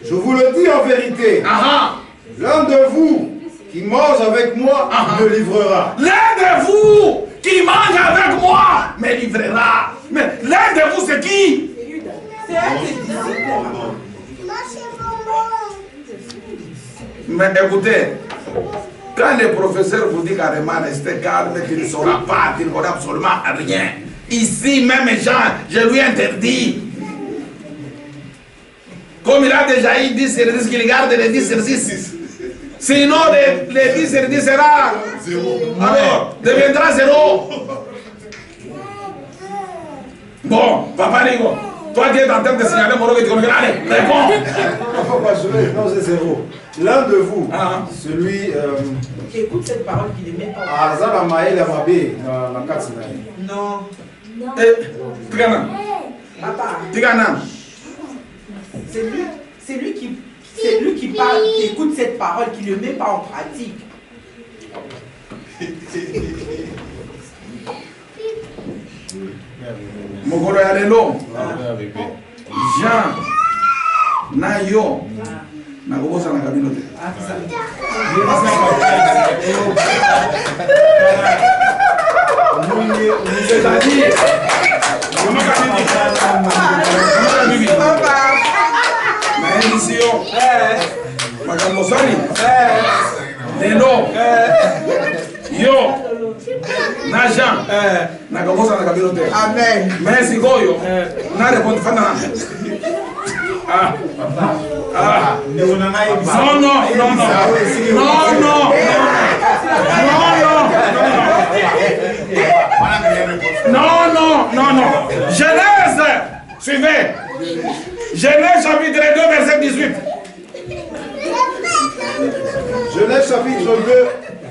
je vous le dis en vérité, l'un de vous qui mange avec moi me livrera. L'un de vous qui mange avec moi me livrera. Mais l'un de vous, c'est qui? C'est un des disciples. Mais écoutez, quand le professeur vous dit carrément restez calme, qu'il ne saura pas, qu'il ne connaît absolument rien. Ici, même Jean, je lui interdis. Comme il a déjà eu 10 sur 10, qu'il garde les 10 sur 10. Sinon, les 10 sur 10 sera 0. Alors, deviendra 0. Bon, Papa Nigo, toi tu es en train de signaler Moro que tu connais. Allez, réponds. Non, c'est 0. L'un de vous, celui Qui écoute cette parole qui ne met pas. Azala Maël Amabé, la carte. Non. Tigana. Papa. Tigana. C'est lui qui parle, qui écoute cette parole, qui ne le met pas en pratique. Mokolo ya lelo. Jean. Na yo. Na kobosa na kabino te. C'est-à-dire, na émission makambo sani lelo yo na Jean nakakosa na kabino te. Amen. Mais sikoyo na répondre fana. Non. Genèse, suivez. Genèse chapitre 2, verset 18. Genèse chapitre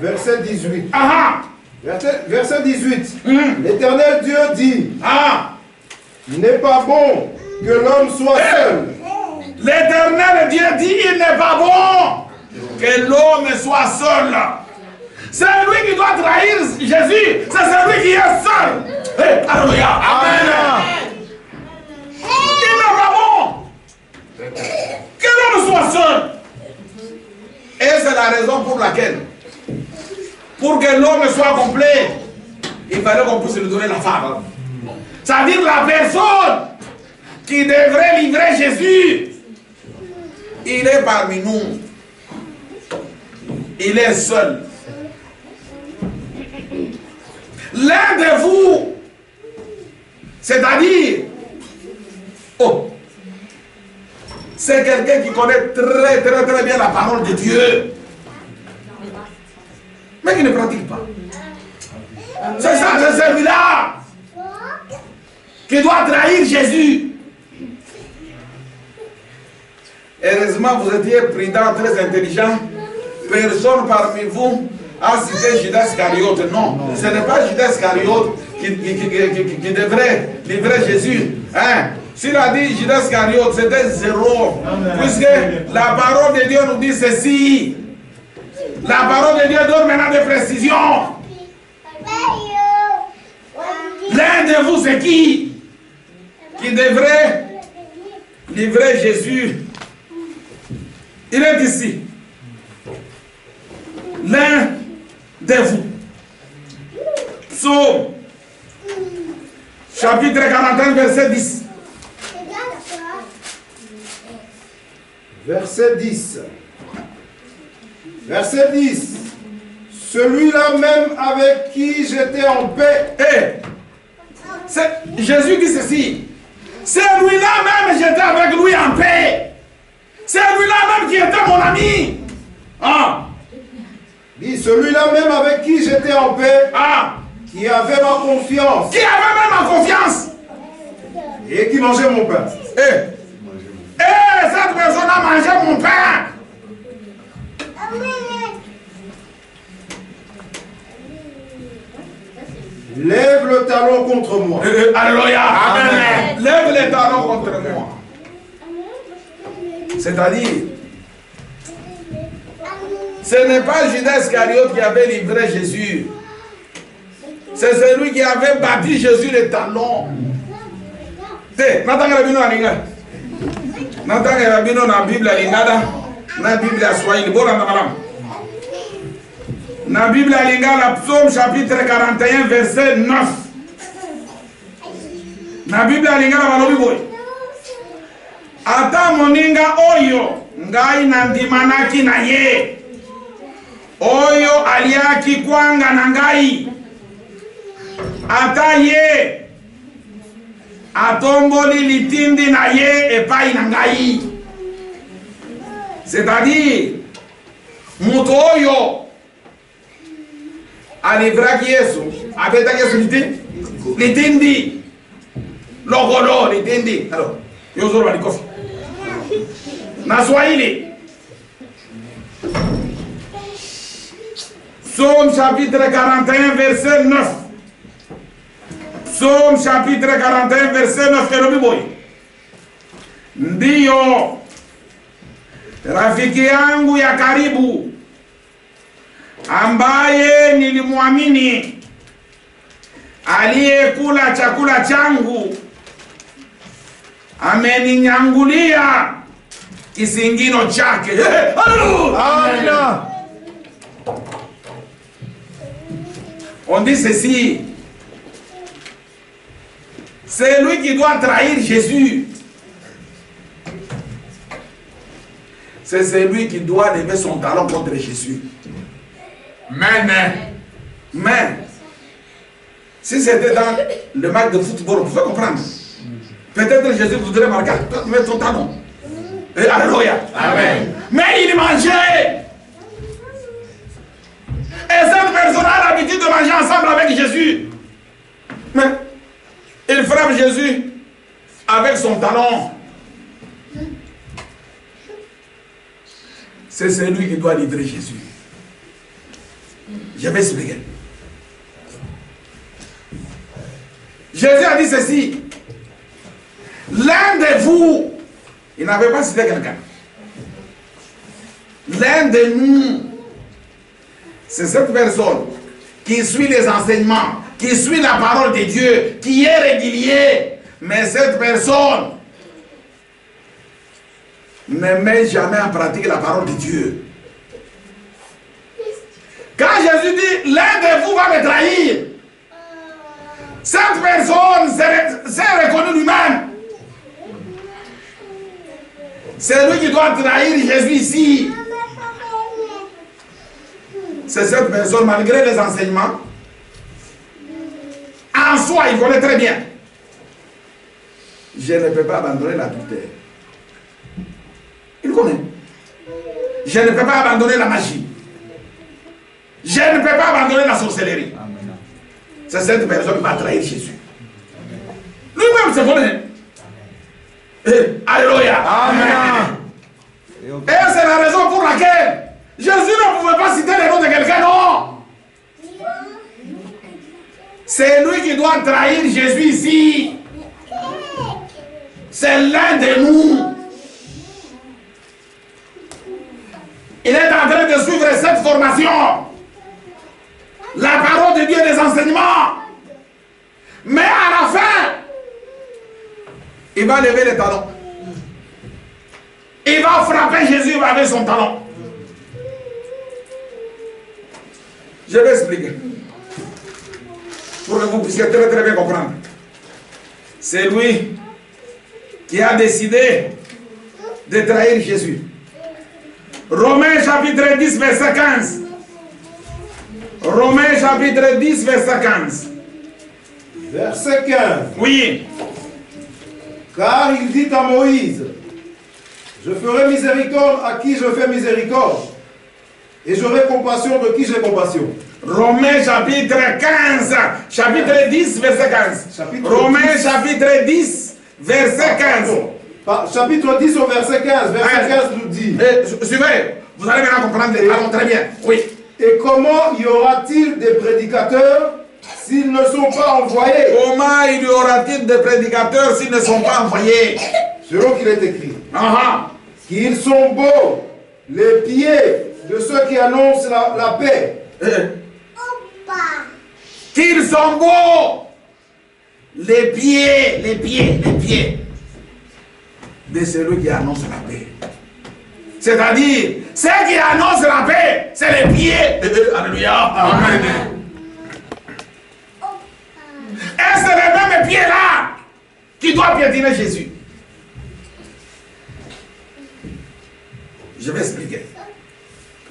2, verset 18. Ah Verset 18. ah. L'Éternel Dieu dit, Ah. il n'est pas bon que l'homme soit seul. L'Éternel Dieu dit, il n'est pas bon que l'homme soit seul. C'est lui qui doit trahir Jésus. C'est celui qui est seul. Hey, alléluia. Amen. Il n'est pas bon que l'homme soit seul. Et c'est la raison pour laquelle, pour que l'homme soit complet, il fallait qu'on puisse lui donner la femme. C'est-à-dire la personne qui devrait livrer Jésus. Il est parmi nous. Il est seul. L'un de vous, c'est-à-dire, c'est quelqu'un qui connaît très bien la parole de Dieu, mais qui ne pratique pas. C'est ça, c'est celui-là qui doit trahir Jésus. Heureusement, vous étiez prudent, très intelligent. Personne parmi vous a cité Judas Iscariote. Non, ce n'est pas Judas Iscariote qui devrait livrer Jésus. Hein? S'il a dit Judas Iscariote, c'était zéro. Puisque la parole de Dieu nous dit ceci. La parole de Dieu donne maintenant des précisions. L'un de vous, c'est qui devrait livrer Jésus? Il est ici. L'un de vous. Psaume, chapitre 41, verset 10. Verset 10. Verset 10. Celui-là même avec qui j'étais en paix. Jésus dit ceci. Celui-là même, j'étais avec lui en paix. Celui-là même qui était mon ami. Ah. Dit celui-là même avec qui j'étais en paix. Ah. Qui avait ma confiance. Qui avait même ma confiance. Et qui mangeait mon pain. Cette personne a mangé mon pain. Lève le talon contre moi. Alléluia. Amen. Lève les talons contre moi. C'est-à-dire, ce n'est pas Judas Iscariote qui avait livré Jésus. C'est celui qui avait bâti Jésus les talons. La Bible à la Psaume chapitre 41 verset 9. La Bible à la Bible. Ata moninga oyo ngai nandimanaki na ye. Oyo aliaki kwanga na ngai. Ata ye atomboli litindi na ye epai na ngai. C'est-à-dire mutu oyo alivraki Yesu apetaki Yesu litindi lokolo litindi. Alors yozoro balikofi na Swahili. Psaume chapitre 41 verset 9. Psaume chapitre 41 verset 9. Kerobiboy. Ndiyo rafiki yangu ya karibu ambaye nilimwamini, aliyekula chakula changu, ameninyangulia kisingino chake. Amen. On dit ceci. C'est lui qui doit trahir Jésus. C'est celui qui doit lever son talon contre Jésus. Mais, si c'était dans le match de football, vous pouvez comprendre. Peut-être Jésus voudrait marquer, toi tu mets ton talon. Et alléluia. Amen. Mais il mangeait. Et cette personne a l'habitude de manger ensemble avec Jésus. Mais il frappe Jésus avec son talon. c'est celui qui doit livrer Jésus. Je vais expliquer. Jésus a dit ceci. L'un de vous, il n'avait pas cité quelqu'un. L'un de nous, c'est cette personne qui suit les enseignements, qui suit la parole de Dieu, qui est régulier. Mais cette personne ne met jamais en pratique la parole de Dieu. Quand Jésus dit, l'un de vous va me trahir, cette personne s'est reconnue lui-même. C'est lui qui doit trahir Jésus ici. C'est cette personne, malgré les enseignements, en soi, il connaît très bien. Je ne peux pas abandonner l'adultère. Il connaît. Je ne peux pas abandonner la magie. Je ne peux pas abandonner la sorcellerie. C'est cette personne qui va trahir Jésus. Lui-même se connaît. Alléluia. Amen. Et c'est la raison pour laquelle Jésus ne pouvait pas citer le nom de quelqu'un, non. C'est lui qui doit trahir Jésus ici. C'est l'un de nous. Il est en train de suivre cette formation. La parole de Dieu et les enseignements. Mais à la fin, il va lever les talons. Il va frapper Jésus avec son talon. Je vais expliquer. Pour que vous puissiez très très bien comprendre. C'est lui qui a décidé de trahir Jésus. Romains chapitre 10 verset 15. Romains chapitre 10 verset 15. Verset 15. Oui. Car il dit à Moïse, je ferai miséricorde à qui je fais miséricorde, et j'aurai compassion de qui j'ai compassion. Romains chapitre 15, chapitre 10, verset 15. Romains chapitre 10, verset 15. Chapitre 10 au verset 15. Verset 15 nous dit. Suivez, vous allez maintenant comprendre les talons très bien. Oui. Et comment y aura-t-il des prédicateurs s'ils ne sont pas envoyés? Comment il y aura-t-il des prédicateurs s'ils ne sont pas envoyés? Selon qu'il est écrit. Qu'ils sont beaux les pieds de ceux qui annoncent la paix. Qu'ils sont beaux les pieds de celui qui annonce la paix. C'est-à-dire, ceux qui annoncent la paix, c'est les pieds. Alléluia. Amen. Et c'est les mêmes pieds-là qui doivent piétiner Jésus. Je vais expliquer.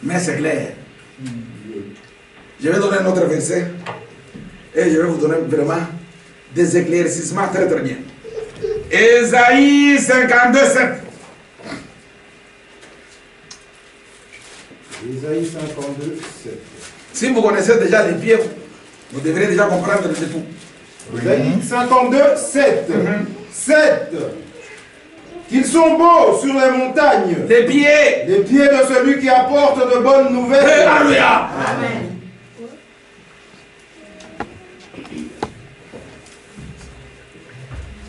Mais c'est clair. Je vais donner un autre verset. Et je vais vous donner vraiment des éclaircissements très très bien. Ésaïe 52, 7. Ésaïe 52, 7. Si vous connaissez déjà les pieds, vous devrez déjà comprendre le tout. Ésaïe 52, 7. 7. Qu'ils sont beaux sur les montagnes. Les pieds. Les pieds de celui qui apporte de bonnes nouvelles. Alléluia. Amen.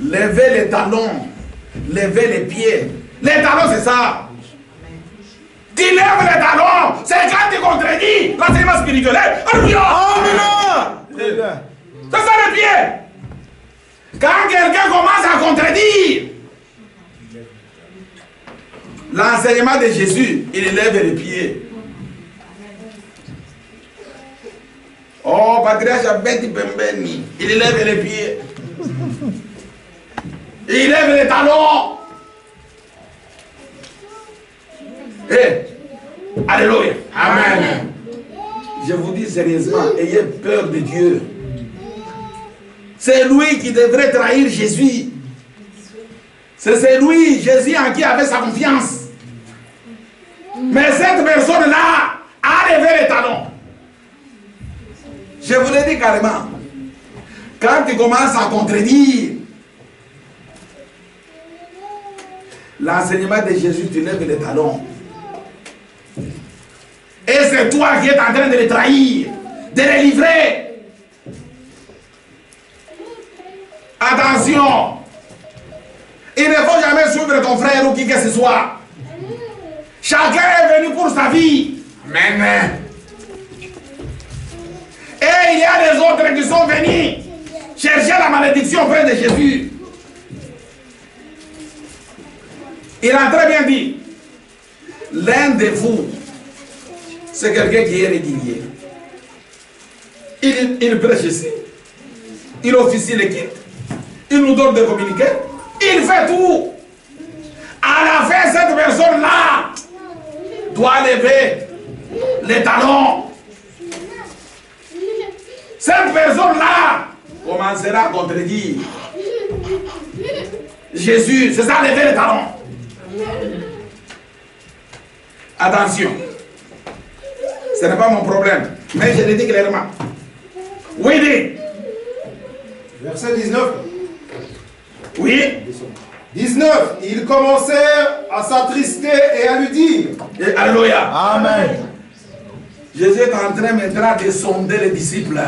Levez les talons. Levez les pieds. Les talons, c'est ça. Tu lèves les talons. C'est quand tu contredis l'enseignement spirituel. Alléluia. Amen. C'est ça les pieds. Quand quelqu'un commence à contredire l'enseignement de Jésus, il lève les pieds. Oh, patriarche Betty Pembeni, il lève les pieds. Il lève les talons. Alléluia. Amen. Je vous dis sérieusement, ayez peur de Dieu. C'est lui qui devrait trahir Jésus. C'est lui, Jésus, en qui avait sa confiance. Mais cette personne-là a levé les talons. Je vous l'ai dit carrément. Quand tu commences à contredire l'enseignement de Jésus, tu lèves les talons. c'est toi qui es en train de les trahir, de les livrer. Attention. Il ne faut jamais suivre ton frère ou qui que ce soit. Chacun est venu pour sa vie. Amen. Et il y a des autres qui sont venus chercher la malédiction auprès de Jésus. Il a très bien dit, l'un de vous, c'est quelqu'un qui est régulier. Il prêche ici, il officie l'équipe, il nous donne des communiqués, il fait tout. À la fin, cette personne-là doit lever les talons. Cette personne-là commencera à contredire Jésus. C'est ça, lever les talons. Attention, ce n'est pas mon problème, mais je le dis clairement. Oui, dis. Verset 19. Oui. 19. Ils commencèrent à s'attrister et à lui dire. Et alléluia. Amen. Jésus est en train maintenant de sonder les disciples.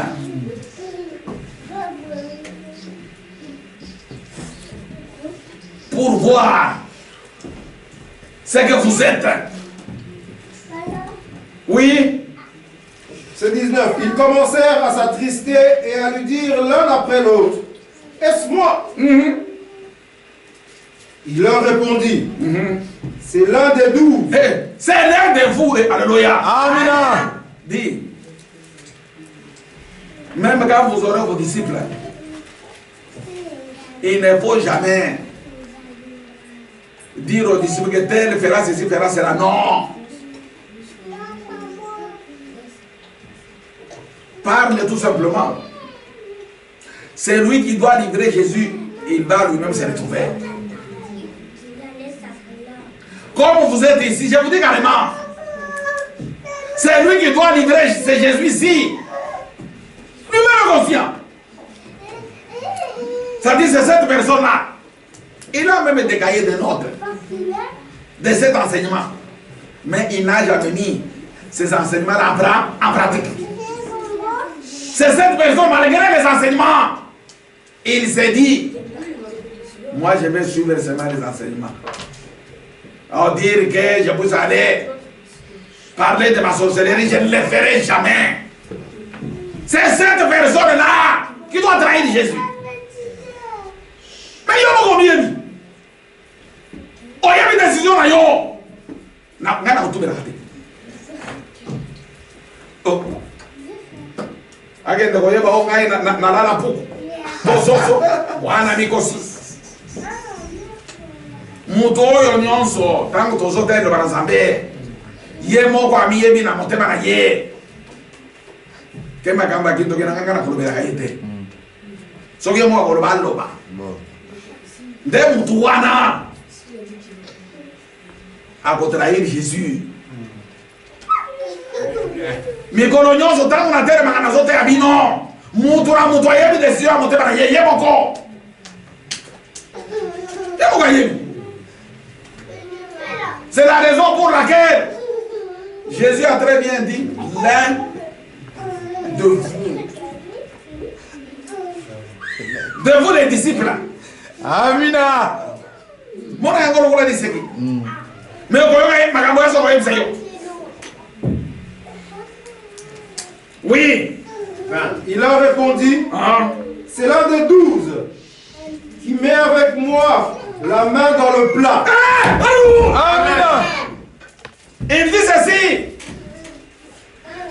Pour voir ce que vous êtes. Oui. C'est 19. Ils commencèrent à s'attrister et à lui dire l'un après l'autre. Est-ce moi? Il leur répondit. C'est l'un des 12. Hey, c'est l'un de vous. Alléluia. Amen. Dis. Même quand vous aurez vos disciples, il ne faut jamais dire aux disciples que tel fera ceci, fera cela. Non. Parle tout simplement. C'est lui qui doit livrer Jésus. Il va lui-même se retrouver. Comme vous êtes ici, je vous dis carrément. C'est lui qui doit livrer, c'est Jésus ici. Lui-même est conscient. Ça dit, c'est cette personne-là. Il a même décaillé de notes de cet enseignement. Mais il n'a jamais mis ces enseignements-là en pratique. C'est cette personne, malgré les enseignements, il s'est dit, moi je vais suivre seulement les enseignements. Alors dire que je peux aller parler de ma sorcellerie, je ne le ferai jamais. C'est cette personne-là qui doit trahir Jésus. Mais il y a combien de il y a une décision là, yo. N'a tout raté. Oh. Agenda ko yeba o ngai na lala puku. Tososo wana mikosi. Muto oyo nyonso tangu tozotenda bana Nzambe. Ye moko amiyebi na motema na ye. Kema kamba kinto kina ngana kulubera kaite. Soki mo akoloba loba. Nde mutu wana akotrahir Jésus. Mikolo nyonso tangu na tere makana zote ya bino. Mutu na mutu ayebi desio motema na ye moko. Ye moko ayebi. C'est la raison pour laquelle Jésus a très bien dit l'un de vous les disciples. Amina. Mon angolo kola diseki. Mais ko yoga makambo yaso ko yebisa. Oui. Il leur répondit, c'est l'un des 12 qui met avec moi la main dans le plat. Amina. Il dit ceci.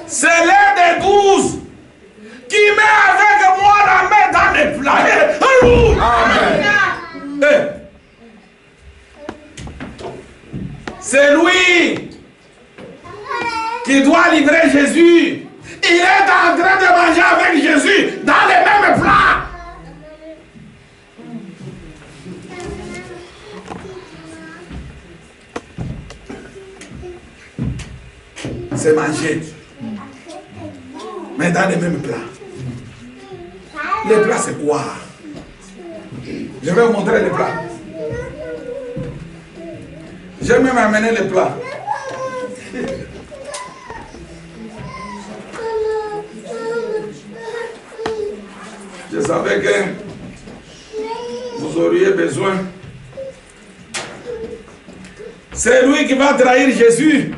C'est l'un des 12 qui met avec moi la main dans le plat. Amen. C'est lui qui doit livrer Jésus. Il est en train de manger avec Jésus dans les mêmes plats. C'est manger. Mais dans les mêmes plats. Les plats, c'est quoi? Je vais vous montrer les plats. Je vais même amener les plats. savez que vous auriez besoin. C'est lui qui va trahir Jésus.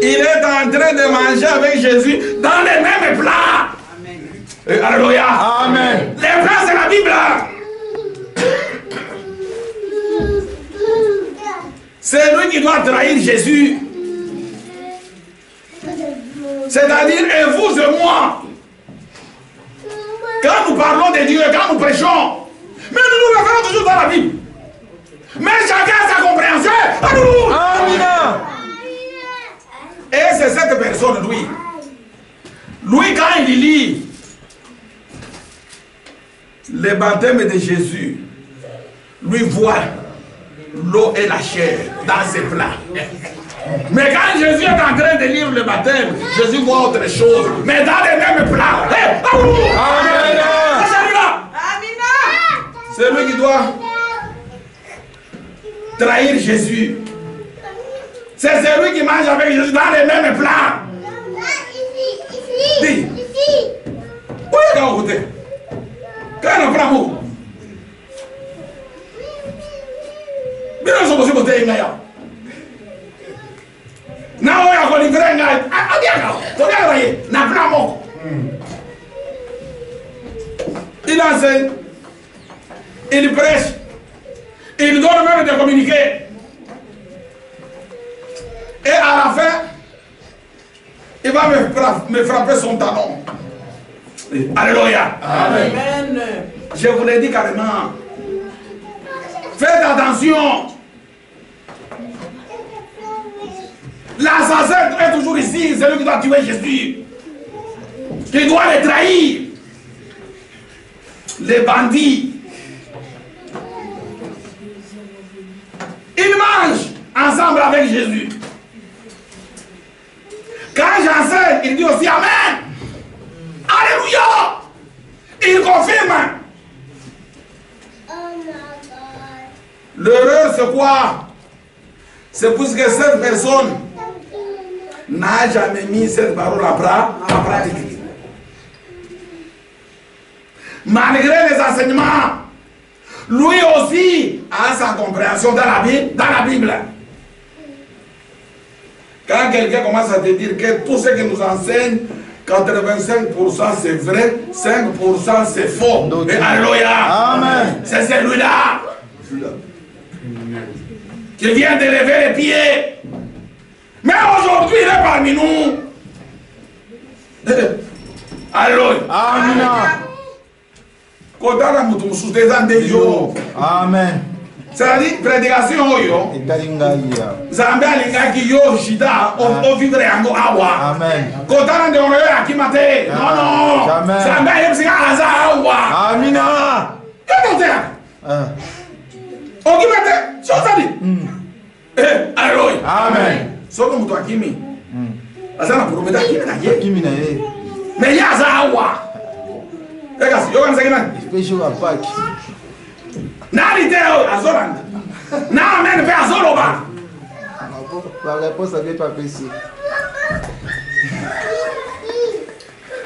Il est en train de manger avec Jésus dans les mêmes plats. Amen. Alléluia. Amen. Les plats, c'est la Bible. C'est lui qui doit trahir Jésus. C'est-à-dire, et vous et moi. Quand nous parlons de Dieu, quand nous prêchons, mais nous le faisons toujours dans la Bible. Mais chacun a sa compréhension. Amina. Et c'est cette personne, lui. Lui, quand il lit le baptême de Jésus, lui voit l'eau et la chair dans ses plats. Mais quand Jésus est en train de lire le baptême, Jésus voit autre chose. Mais dans les mêmes plats. C'est lui qui doit trahir Jésus. C'est celui qui mange avec Jésus dans les mêmes plats. Dis. Où est-ce qu'on goûte? Quand on prend mot. Bien sûr, vous avez goûté. Na oya ko livrer ngai adiaka to dia raye na plan moko il enseigne, il prêche, il donne même des communiqués et à la fin il va me frapper son talon. Alléluia. Amen. Je vous l'ai dit carrément, faites attention. L'assassin est toujours ici, c'est lui qui doit tuer Jésus, qui doit les trahir. Les bandits, ils mangent ensemble avec Jésus. Quand j'enseigne, il dit aussi Amen. Alléluia. Il confirme. L'erreur c'est quoi? C'est puisque cette personne n'a jamais mis cette parole en pratique. Malgré les enseignements, lui aussi a sa compréhension dans la Bible. Quand quelqu'un commence à te dire que tout ce que nous enseigne, 85% c'est vrai, 5% c'est faux. Et alléluia. Amen. C'est celui-là qui vient de lever les pieds. Mais aujourd'hui, il est parmi nous. Alléluia. Amen. Amen. C'est-à-dire, prédication, yo. Zambé alingaki yo shida o vivre yango awa. Amen. Kotana de ono yo akimate. Non, non. Jamais. Zambé yebsinga aza awa. Amina. Yotote. Okimate. Chosadi. Alléluia. Amen. Soko mutu akimi. Azana prometa akimi na ye. Kimi na ye. Mais ya aza awa. Egas, yo kanisa kina. Special attack. Nani teo azolanda. Na amen pe azoloba. La réponse avait pas passé.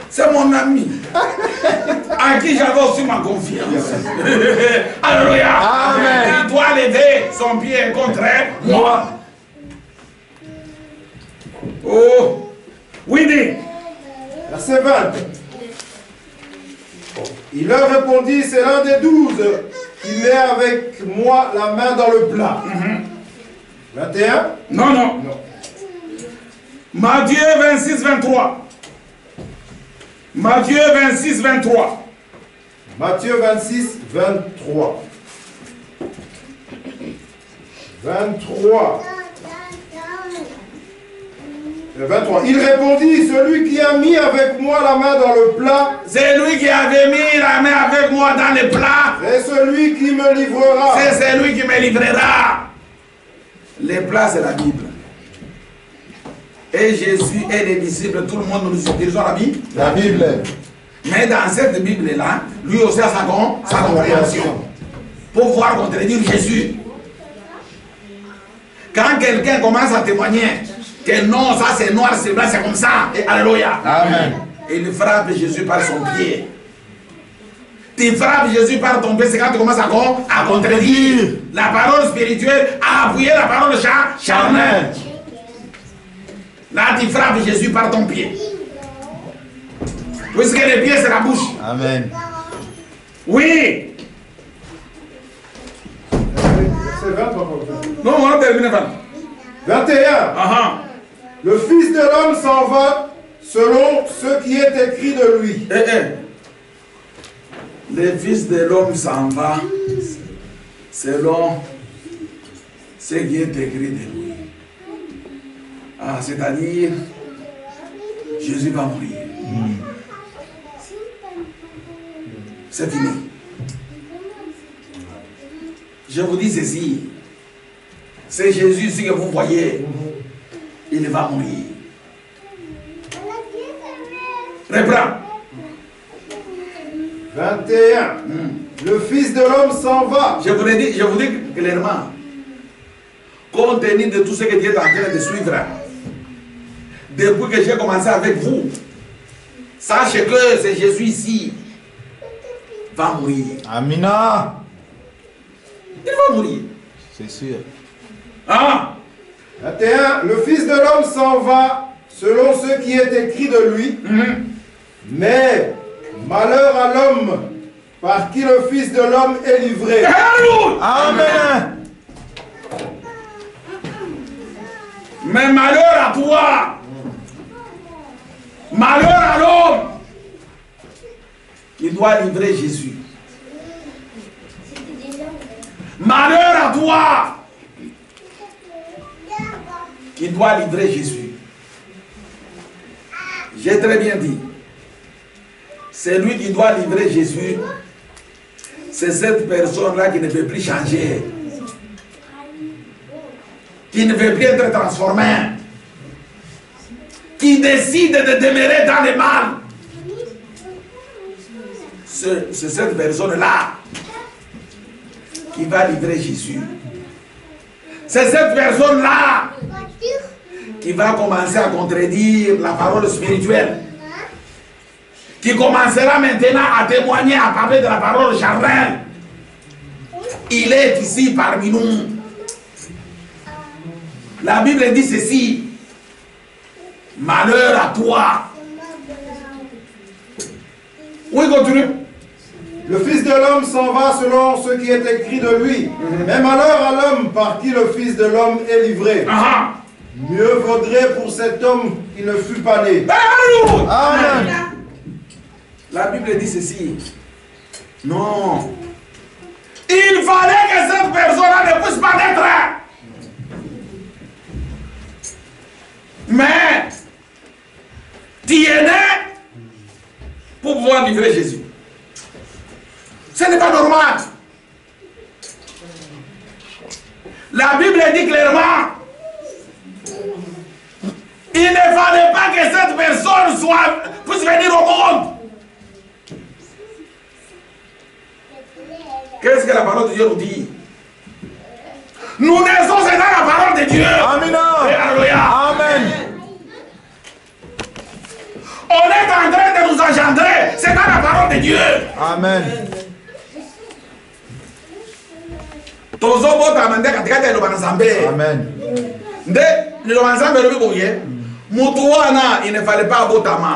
C'est mon ami à qui j'avais aussi ma confiance. Alléluia. Amen. Il doit lever son pied contre moi. Oh, oui, dit. Verset 20. Il leur répondit, c'est l'un des 12 qui met avec moi la main dans le plat. 21. Non, non. Matthieu 26, 23. Matthieu 26, 23. Matthieu 26, 23. 23. 23. Il répondit, celui qui a mis avec moi la main dans le plat, C'est lui qui avait mis la main avec moi dans le plat. c'est celui qui me livrera. C'est celui qui me livrera. Les plats, c'est la Bible. Et Jésus et les disciples, tout le monde nous utilisons la Bible. La Bible. Mais dans cette Bible-là, lui aussi a sa compréhension. Pour pouvoir contredire Jésus. Quand quelqu'un commence à témoigner que non, ça c'est noir, c'est blanc, c'est comme ça. Et alléluia. Amen. Il frappe Jésus par son pied. Tu frappes Jésus par ton pied, c'est quand tu commences à contredire. La parole spirituelle a appuyé la parole charnelle. Là, tu frappes Jésus par ton pied. Puisque le pied, c'est la bouche. Amen. Oui. C'est 20, papa. Non, on va terminer. 21. Le Fils de l'homme s'en va selon ce qui est écrit de lui. Le Fils de l'homme s'en va selon ce qui est écrit de lui. Ah, c'est-à-dire, Jésus va mourir. C'est fini. Je vous dis ceci. C'est Jésus ici que vous voyez. Il va mourir. Reprends. 21. Le Fils de l'homme s'en va. Je vous dis clairement, compte tenu de tout ce que Dieu est en train de suivre, depuis que j'ai commencé avec vous, sachez que c'est Jésus ici va mourir. Amina. Il va mourir. C'est sûr. Ah. 21. Le Fils de l'homme s'en va selon ce qui est écrit de lui. Mais malheur à l'homme par qui le Fils de l'homme est livré. Amen. Mais malheur à toi. Malheur à l'homme qui doit livrer Jésus. Malheur à toi qui doit livrer Jésus. J'ai très bien dit. C'est lui qui doit livrer Jésus. C'est cette personne-là qui ne peut plus changer. Qui ne veut plus être transformée. Qui décide de demeurer dans le mal. C'est cette personne-là qui va livrer Jésus. C'est cette personne-là qui va commencer à contredire la parole spirituelle. Qui commencera maintenant à témoigner, à parler de la parole charnelle. Il est ici parmi nous. La Bible dit ceci. Malheur à toi. Oui, continue. Le Fils de l'homme s'en va selon ce qui est écrit de lui. Mais malheur à l'homme par qui le Fils de l'homme est livré. Mieux vaudrait pour cet homme qu'il ne fût pas né. Amen. La Bible dit ceci. Non. Il fallait que cette personne-là ne puisse pas naître. Mais tu es né pour pouvoir livrer Jésus. Ce n'est pas normal. La Bible dit clairement, il ne fallait pas que cette personne puisse venir au monde. Qu'est-ce que la parole de Dieu nous dit? Nous naissons, c'est dans la parole de Dieu. Amen. Alléluia. Amen. On est en train de nous engendrer. C'est dans la parole de Dieu. Amen. Amen. Il ne fallait pas abotama.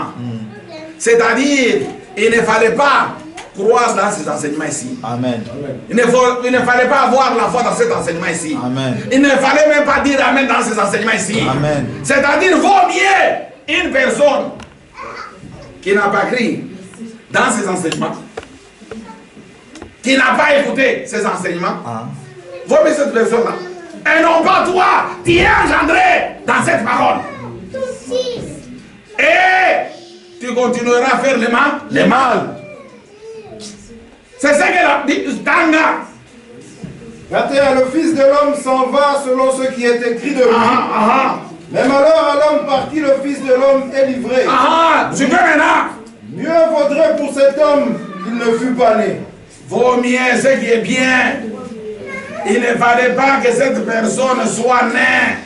C'est-à-dire, il ne fallait pas croire dans ces enseignements ici. Amen. Il ne fallait pas avoir la foi dans cet enseignement ici. Amen. Il ne fallait même pas dire Amen dans ces enseignements ici. Amen. C'est-à-dire, vaut mieux une personne qui n'a pas cru dans ces enseignements, qui n'a pas écouté ces enseignements, vaut mieux cette personne-là. Et non pas toi, tu es engendré dans cette parole. Et tu continueras à faire le mal. C'est ce que la Tanga. 21. Le Fils de l'homme s'en va selon ce qui est écrit de lui. Mais malheur à l'homme par qui le Fils de l'homme est livré. Tu peux maintenant. Mieux vaudrait pour cet homme qu'il ne fût pas né. Vaut mieux ce qui est bien. Il ne fallait pas que cette personne soit née.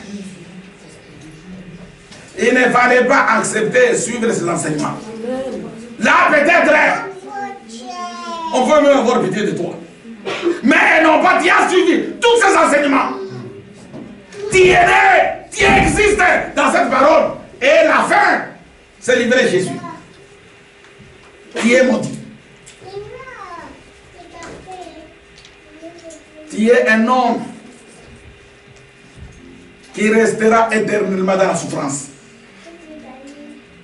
Il ne fallait pas accepter et suivre ses enseignements. Là, peut-être, On veut même avoir pitié de toi. Mais non pas, tu as suivi tous ces enseignements. Tu es né, tu existes dans cette parole. Et la fin, c'est libérer Jésus. Qui est maudit. Tu es un homme qui restera éternellement dans la souffrance.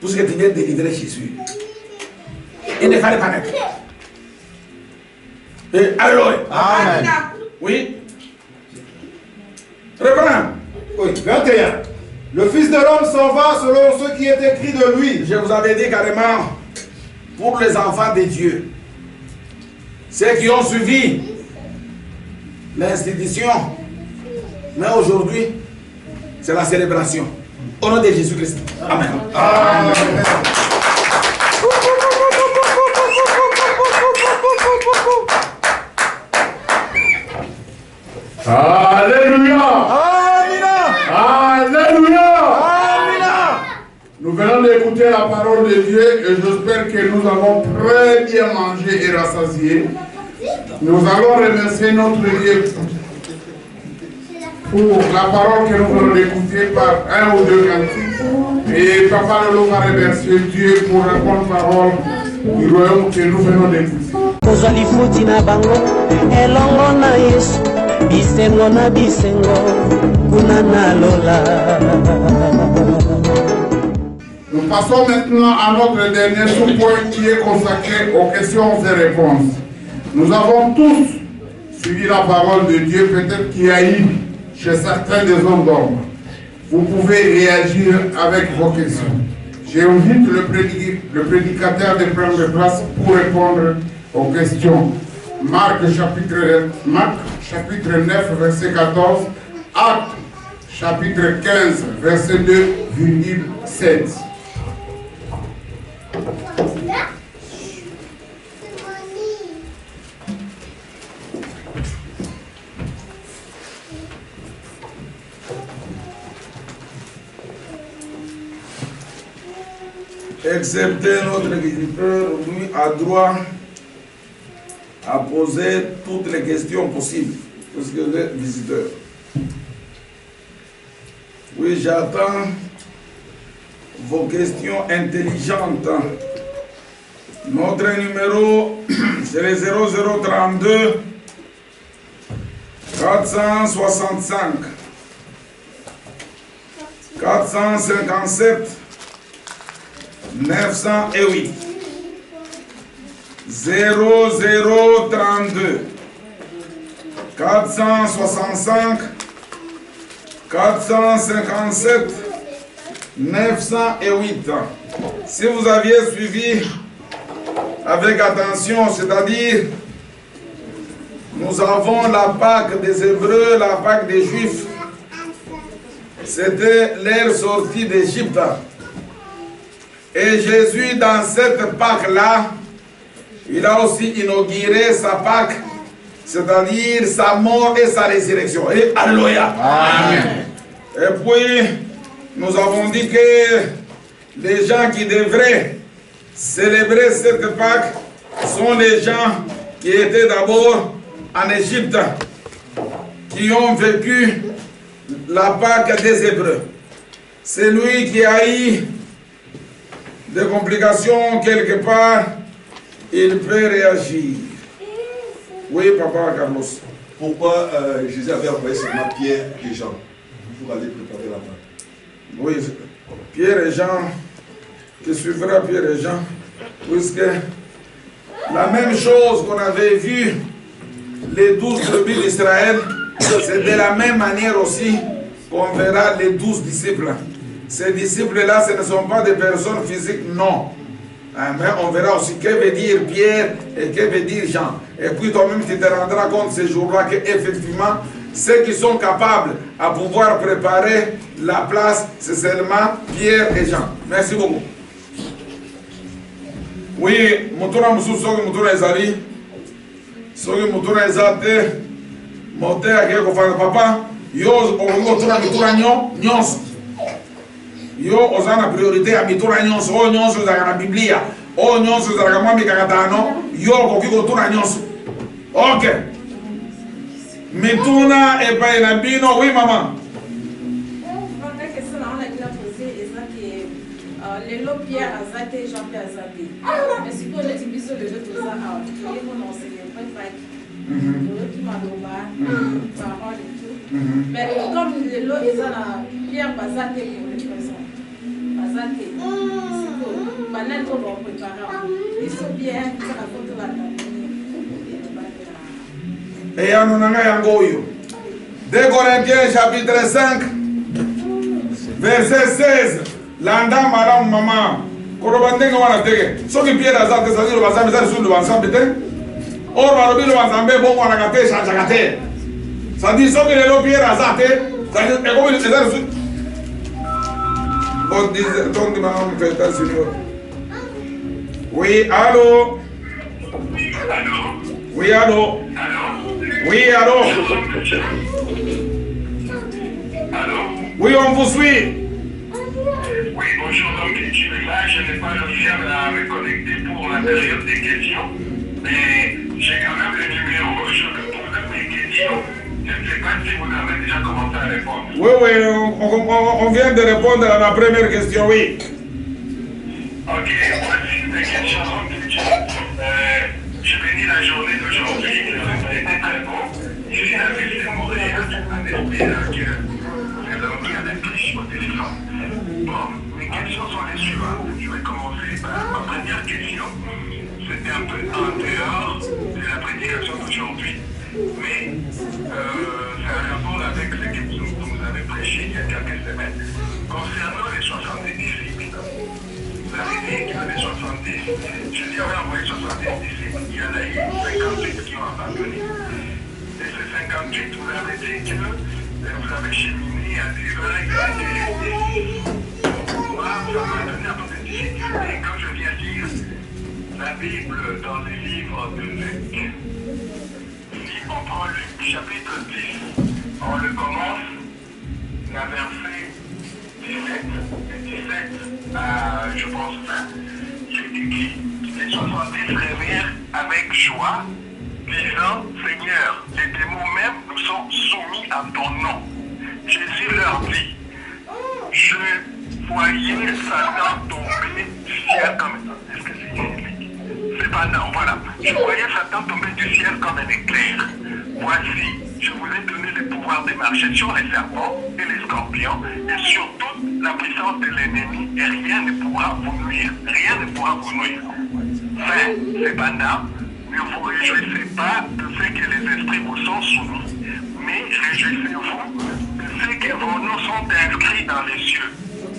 Parce que tu viens de délivrer Jésus. Il ne fallait pas naître. Et alléluia. Amen. Oui. Reprends. Oui, 21. Le Fils de l'homme s'en va selon ce qui est écrit de lui. Je vous avais dit carrément, pour les enfants de Dieu, ceux qui ont suivi l'institution, mais aujourd'hui, c'est la célébration. Au nom de Jésus-Christ. Amen. Amen. Alléluia. Amina. Alléluia. Amina. Nous venons d'écouter la parole de Dieu et j'espère que nous avons très bien mangé et rassasié. Nous allons remercier notre Dieu pour la parole que nous venons d'écouter par un ou deux cantiques. Et Papa Lolo va remercier Dieu pour la bonne parole du royaume que nous venons d'écouter. kozwa lifuti na bango elongo na Yesu bisengo na bisengo kuna na lola. Nous passons maintenant à notre dernier sous-point qui est consacré aux questions et réponses. Nous avons tous suivi la parole de Dieu, peut-être qu'il y a eu chez certains des hommes d'ombre. Vous pouvez réagir avec vos questions. J'invite le prédicateur de prendre place pour répondre aux questions. Marc chapitre 9, verset 14, Actes chapitre 15, verset 2,7. Excepté notre visiteur, lui a droit à poser toutes les questions possibles, parce que vous êtes visiteur. Oui, j'attends vos questions intelligentes. Notre numéro, c'est le 0032 465 457 908 0032 465 457 908. Si vous aviez suivi avec attention, c'est-à-dire nous avons la Pâque des Hébreux, la Pâque des Juifs. C'était leur sortie d'Égypte. Et Jésus, dans cette Pâque-là, il a aussi inauguré sa Pâque, c'est-à-dire sa mort et sa résurrection. Et alléluia. Amen. Et puis, nous avons dit que les gens qui devraient célébrer cette Pâque sont les gens qui étaient d'abord en Égypte, qui ont vécu la Pâque des Hébreux. Celui qui a eu des complications quelque part, il peut réagir. Oui, papa Carlos. Pourquoi Jésus avait envoyé seulement Pierre et Jean pour aller préparer la Pâque? Oui, Pierre et Jean, qui suivra Pierre et Jean, puisque la même chose qu'on avait vu les 12 tribus d'Israël, c'est de la même manière aussi qu'on verra les 12 disciples. Ces disciples-là, ce ne sont pas des personnes physiques, non. Mais on verra aussi que veut dire Pierre et que veut dire Jean. Et puis toi-même, tu te rendras compte ces jours-là qu'effectivement, ceux qui sont capables à pouvoir préparer la place, c'est seulement Pierre et Jean. Merci beaucoup. Oui, Moutoura Moussou, Sogi Moutoura Ezali, Sogi Moutoura Ezate, Mote Akeko Fana Papa, Yo, Moutoura Moutoura Nyons. Yo, osana priorité à Mitoura Nyons, O Nyons, dans la Biblia. o nyonso ezalaka mwa mikakatano yo okoki kotuna nyonso. Ok, mituna epai na bino. Oui mama. Lelo Pierre Azate, Jean-Pierre Azate. Mais si vous êtes biso le tout ça, il faut non célébrer Pâques. Qui m'a donné parole et tout. Mais comme Lelo est là, Pierre Azate pour le présent. Azate. Banal qu'on va préparer. Il faut bien que la photo la termine. Et ya nunanga yangoyo. 2 Corinthiens chapitre 5 verset 16. Landa madame maman korobandenge wana tege soki Pierre Azate c'est-à-dire bazambe za sur le ensemble te or balobi le ensemble bon wana kate change kate c'est-à-dire soki lelo Pierre Azate c'est-à-dire ekomi les za sur on dit donc maman fait ta seigneur. Oui allô. Oui allô. Oui allô. Oui on vous suit. Oui, bonjour, donc là, je n'ai pas réussi à me connecter pour la période des questions, mais j'ai quand même le numéro, je peux poser mes questions. Je ne sais pas si vous avez déjà commencé à répondre. Oui, on vient de répondre à la première question, oui. Ok, voici les questions. Je bénis la journée d'aujourd'hui, le temps était très bon. Ici, la ville de Montréal, un esprit que nous avons pris à l'esprit au téléphone. Bon, mes questions sont les suivantes. Je vais commencer par ma première question. C'était un peu en dehors de la prédication d'aujourd'hui, mais ça a un rapport avec ce que vous avez prêché il y a quelques semaines. Concernant les 70 disciples, vous avez dit que les 70, je dis avait envoyé 70 disciples, il y en a eu 58 qui ont abandonné. Et ces 58, vous avez dit que vous avez cheminé à divers et moi, ça m'a donné un peu de difficulté quand je viens lire la Bible dans les livres de Luc. Si on prend Luc chapitre 10, on le commence la verset 17 et 17 à, je pense, 20. Il est écrit, les 70 réveillèrent avec joie, disant, Seigneur, les démons même nous sont soumis à ton nom. Jésus leur dit, je voyais Satan tomber du ciel comme... Est-ce que c'est biblique? C'est pas non, voilà. Je voyais Satan tomber du ciel comme un éclair. Voici, je vous ai donné le pouvoir de marcher sur les serpents et les scorpions et sur toute la puissance de l'ennemi et rien ne pourra vous nuire. Rien ne pourra vous nuire. Mais, cependant, ne vous réjouissez pas de ce que les esprits vous sont soumis, mais réjouissez-vous de ce que vos noms sont inscrits dans les cieux.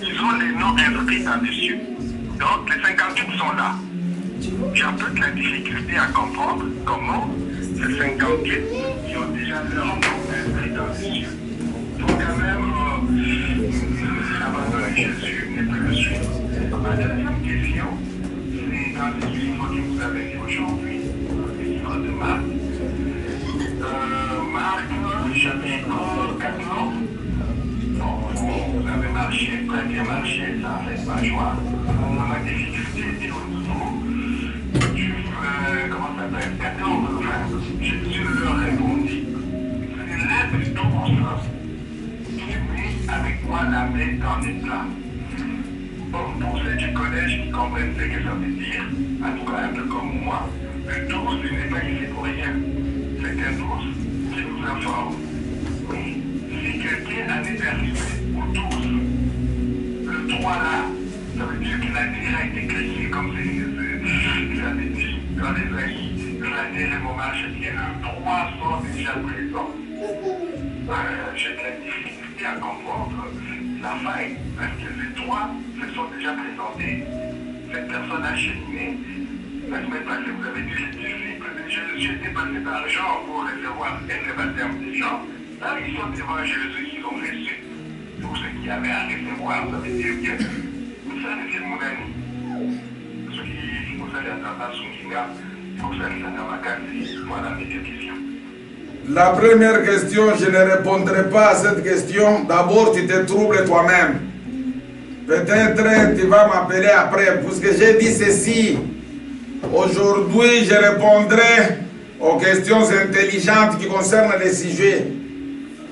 Ils ont les noms inscrits dans les cieux. Donc, les 58 sont là. J'ai un peu de la difficulté à comprendre comment ces 58 qui ont déjà leur nom inscrit dans les cieux faut quand même abandonner Jésus n'est plus le suivre. Ma deuxième question, c'est dans le livre que vous avez lu aujourd'hui, le livre de Marc. Marc, chapitre 14. Vous avez marché, très bien marché, ça fait pas joie. Ma difficulté était au niveau du, comment ça s'appelle, 14, 20. Jésus leur répondit, lève tous, mets avec moi la main dans les plats. Bon, pour ceux qui connaissent, qui comprennent ce que ça veut dire, en tout cas un peu comme moi, le 12 n'est pas ici pour rien. C'est un 12 qui nous informe. Oui, si quelqu'un en est arrivé au 12, le 3 là, ça veut dire que la terre a été créée comme ça veut dit dans les aïs, la terre et mon marché, et le 3 sont déjà présents. J'ai de la difficulté à comprendre la faille, parce que les 3 se sont déjà présentés. Cette personne a cheminé. La semaine passée, vous avez dit les disciples de Jésus étaient passés par Jean pour recevoir le baptême des gens. Là, ils sont devant Jésus, ils ont reçu tout ce qu'il y avait à recevoir. Ça veut dire que vous savez, c'est mon ami. Ce qui vous allez attendre à Sunginga, vous allez attendre à Kasi. Voilà mes deux questions. La première question, je ne répondrai pas à cette question. D'abord, tu te troubles toi-même. Peut-être tu vas m'appeler après, puisque j'ai dit ceci. Aujourd'hui, je répondrai aux questions intelligentes qui concernent les sujets.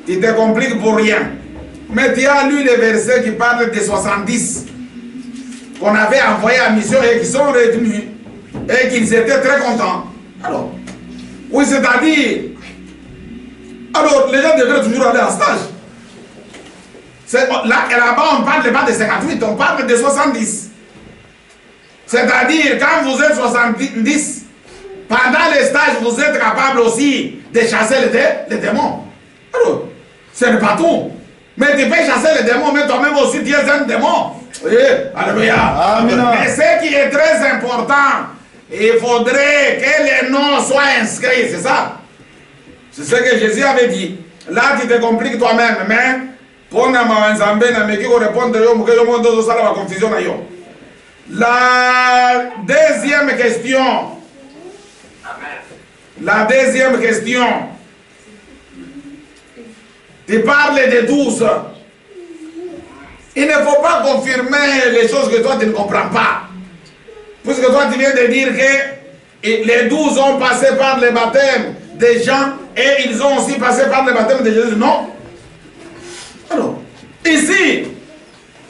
Tu te compliques pour rien. Mais tu as lu les versets qui parlent des 70 qu'on avait envoyés à mission et qui sont retenus et qu'ils étaient très contents. Alors, oui, c'est-à-dire, alors les gens devraient toujours aller en stage. Là-bas, on parle pas de 58, on parle de 70. C'est-à-dire, quand vous êtes 70, pendant les stages, vous êtes capable aussi de chasser les démons. Alors, ce n'est pas tout. Mais tu peux chasser les démons, mais toi-même aussi, tu es un démon. Oui, alléluia. Amen. Mais ce qui est très important, il faudrait que les noms soient inscrits, c'est ça. C'est ce que Jésus avait dit. Là, tu te compliques toi-même, mais pour ne répondre à la confusion. La deuxième question. La deuxième question. Tu parles de 12. Il ne faut pas confirmer les choses que toi tu ne comprends pas. Puisque toi tu viens de dire que les 12 ont passé par le baptême des gens et ils ont aussi passé par le baptême de Jésus. Non. Alors, ici,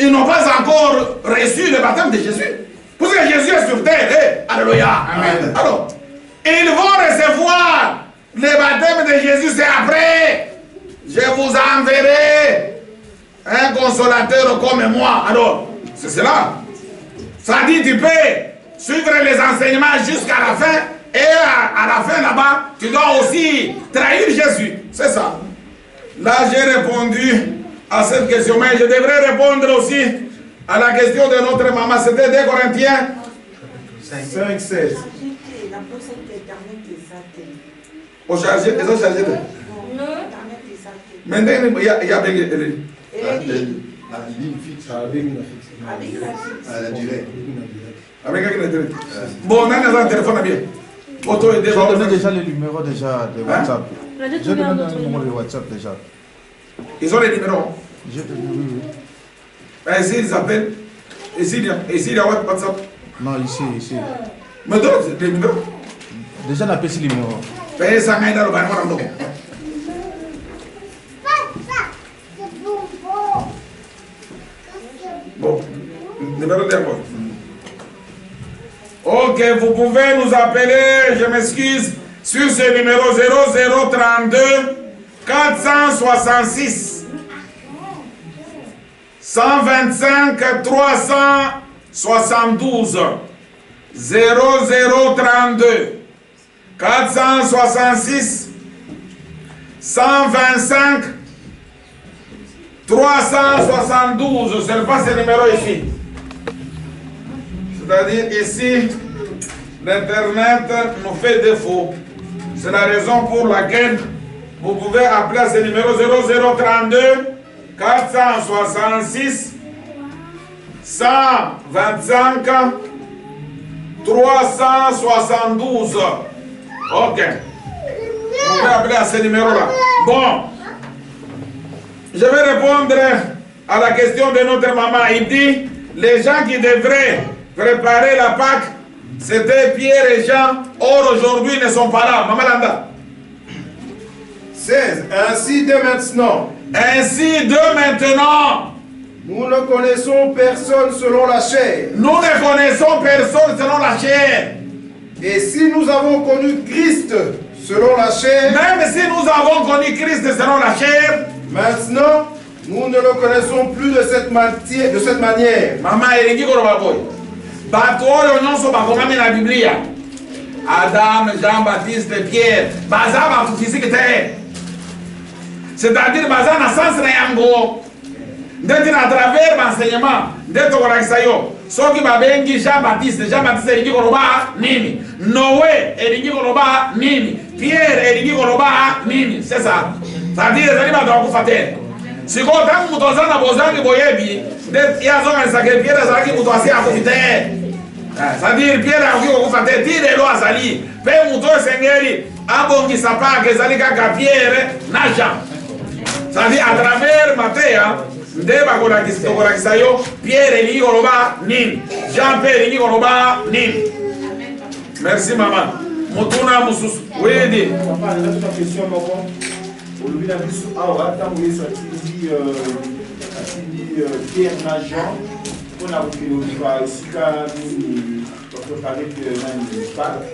ils n'ont pas encore reçu le baptême de Jésus. Puisque Jésus est sur terre. Alléluia. Amen. Alors, ils vont recevoir le baptême de Jésus, c'est après. Je vous enverrai un consolateur comme moi. Alors, c'est cela. Ça dit, tu peux suivre les enseignements jusqu'à la fin. Et à la fin là-bas, tu dois aussi trahir Jésus. C'est ça. Là, j'ai répondu à cette question. Mais je devrais répondre aussi à la question de notre maman. C'était 2 Corinthiens 5:16. Au chargé, ils ont chargé. Maintenant, il y a la ligne fixe. La durée. Avec un durée. Bon, on a un téléphone à bien. J'ai donné déjà le numéro déjà de WhatsApp. J'ai donné le numéro de WhatsApp déjà. Ils ont les numéros. J'ai donné, oui. Ici, ils appellent. Ici, il y a WhatsApp. Non, ici. Mais donc, les numéros. Déjà, on a passé le numéro. Payez ça, mais dans le bain, bon, numéro d'abord. Ok, vous pouvez nous appeler, je m'excuse, sur ce numéro 0032 466 125 372 0032 466 125 372, c'est pas ce numéro ici. C'est-à-dire ici, l'Internet nous fait défaut. C'est la raison pour laquelle vous pouvez appeler à ce numéro 0032 466 125 372. Ok. Vous pouvez appeler à ce numéro-là. Bon. Je vais répondre à la question de notre maman. Il dit, les gens qui devraient préparer la Pâque, c'était Pierre et Jean. Or, aujourd'hui, ils ne sont pas là. Maman Landa. 16. Ainsi de maintenant. Ainsi de maintenant. Nous ne connaissons personne selon la chair. Nous ne connaissons personne selon la chair. Et si nous avons connu Christ selon la chair, même si nous avons connu Christ selon la chair, maintenant, nous ne le connaissons plus de cette manière. Maman, il dit que la Bible. Adam, Jean-Baptiste, Pierre, Baza, physique. C'est-à-dire, Baza, na sens Nayango. D'être à travers l'enseignement, d'être au Raxayo. Ceux qui m'avaient Jean-Baptiste, il dit Nini. Noé, il dit Nini. Pierre, il dit Nini. C'est ça. C'est-à-dire, les animaux doivent faire. Si vous avez un mouton à Bozan, vous voyez, il y a un sacré Pierre, ça qui vous doit faire. C'est-à-dire, Pierre a vu que vous faites dire les lois à Sali. Père mouton, Seigneur, a bon qui s'appelle que Sali Kaka Pierre, Naja. C'est-à-dire, à travers Matthieu, nde bakolakisa yo Pierre elingi koloba nini, Jean Pierre elingi koloba nini. Merci maman. Mutuna mususu wede papa na toute question moko olobi na biso awa ntango yesu atindi Pierre na Jean mpona kokende koluka esika nini baprépare nani Pâques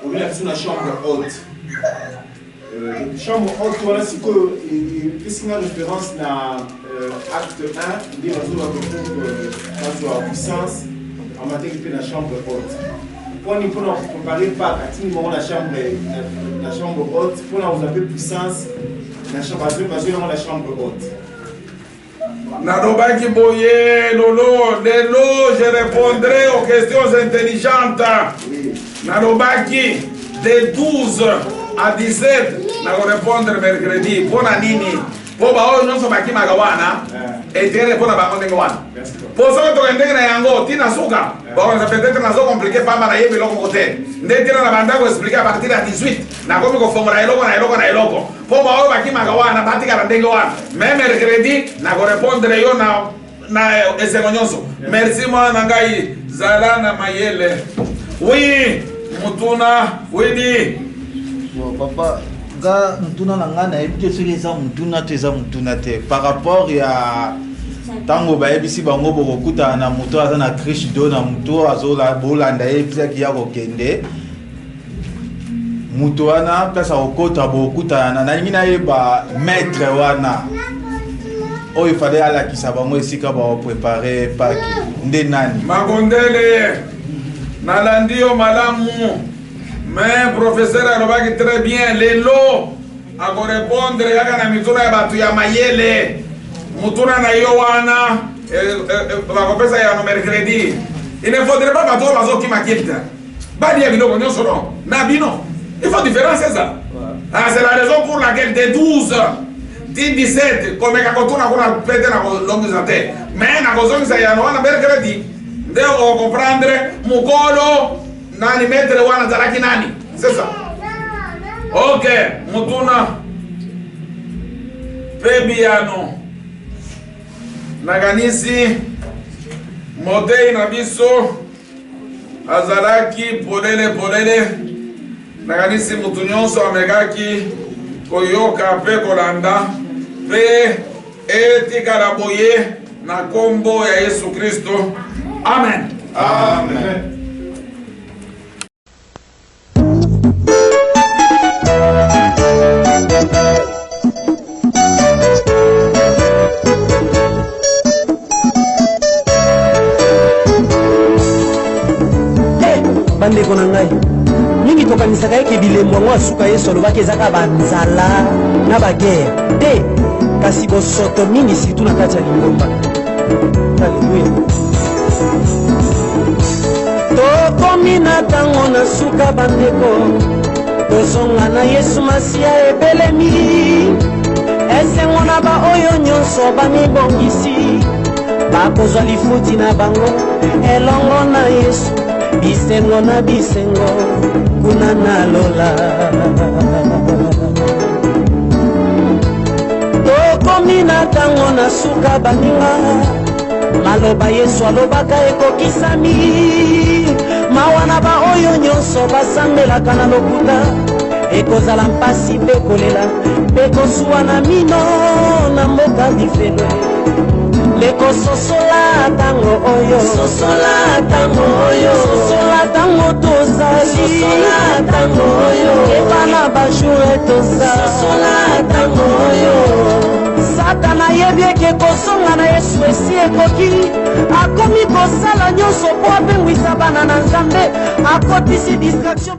olobi na biso na chambre haute. Chambre haute wana sikoyo epesi nga référence na acte 1 nde bazwa puissance amateki mpe na chambre haute poni mpona préparer Pâques atindi bango na chambre haute mpona kozwa mpe puissance bazwi yango na chambre haute. Nalobaki boye lolo je répondrai aux questions intelligentes. Nalobaki de 12 à 17 na répondre mercredi pona nini po ba oyo nyonso bakimaka wana etere pona bango ndenge wana po soki tokendenge na yango tina suka bakonza peut-être nazo compliqué pamba na yebi eloko kote nde tina na bandako expliqué à partir ya 18 nakomi kofongola eloko na eloko po ba oyo bakimaka wana batikala ndenge wana me mercredi nakorépondre yo na esengo nyonso. Merci mwana ngai zala na mayele. Oui mutuna widi papa nga mutuna na nga nayebi te soki eza mutuna to eza mutuna te par rapport ya ntango bayebisi bango bokokutana na moto aza na krish do na moto bolanda ye pisaki ya kokende moto wana place akokota bokutana nalingi nayeba maître wana oyo ifale alakisa bango esika baoprépare Pâques nde nani Makondele nalandi yo malamu. Mais professeur alobaki très bien lelo akorépondre kaka na mituna ya batu ya mayele mutuna na yo wana bakopesa ya no mercredi. Il ne faudrait pas bato bazokima kilta badi ya biloko nyonso no na bino il faut différencier ça. C'est la raison pour laquelle de 12 17 comme kakotuna kuna pete na kolongisa te mais na kozongisa ya no wana mercredi nde comprendre mukolo nani metre wana zalaki nani c'est ça. Ok mutuna pebiano naganisi modei na biso azalaki polele naganisi mutu nyonso amekaki koyoka pe kolanda pe etikala boye na kombo ya Yesu Kristo. Amen. Amen. bandeko na ngai mingi tokanisaka eke bilembo yango asuka yesu alobaki ezaka banzala na bagere te kasi bosoto mingi surtout na kati ya lingomba. Alleluya. tokomi na ntango na suka bandeko tozonga na yesu masiya ebelemi esengo na baoyo nyonso bamibongisi bakozwa lifuti na bango elongo na yesu bisengo na bisengo kuna na lola. tokomi na ntango na suka baninga maloba yesu alobaka ekokisami mawa na baoyo nyonso basambelaka na lokuta ekozala mpasi mpe kolela mpe kosuwa na mino na mboka bifelo lekososola tango oyo sosola tango tozali tango oyo ebana bajour tosola tango oyo satana yebi eke kosonga na yesu esi ekoki akomi kosala nyonso po apengwisa bana na nzambe akotisi distraction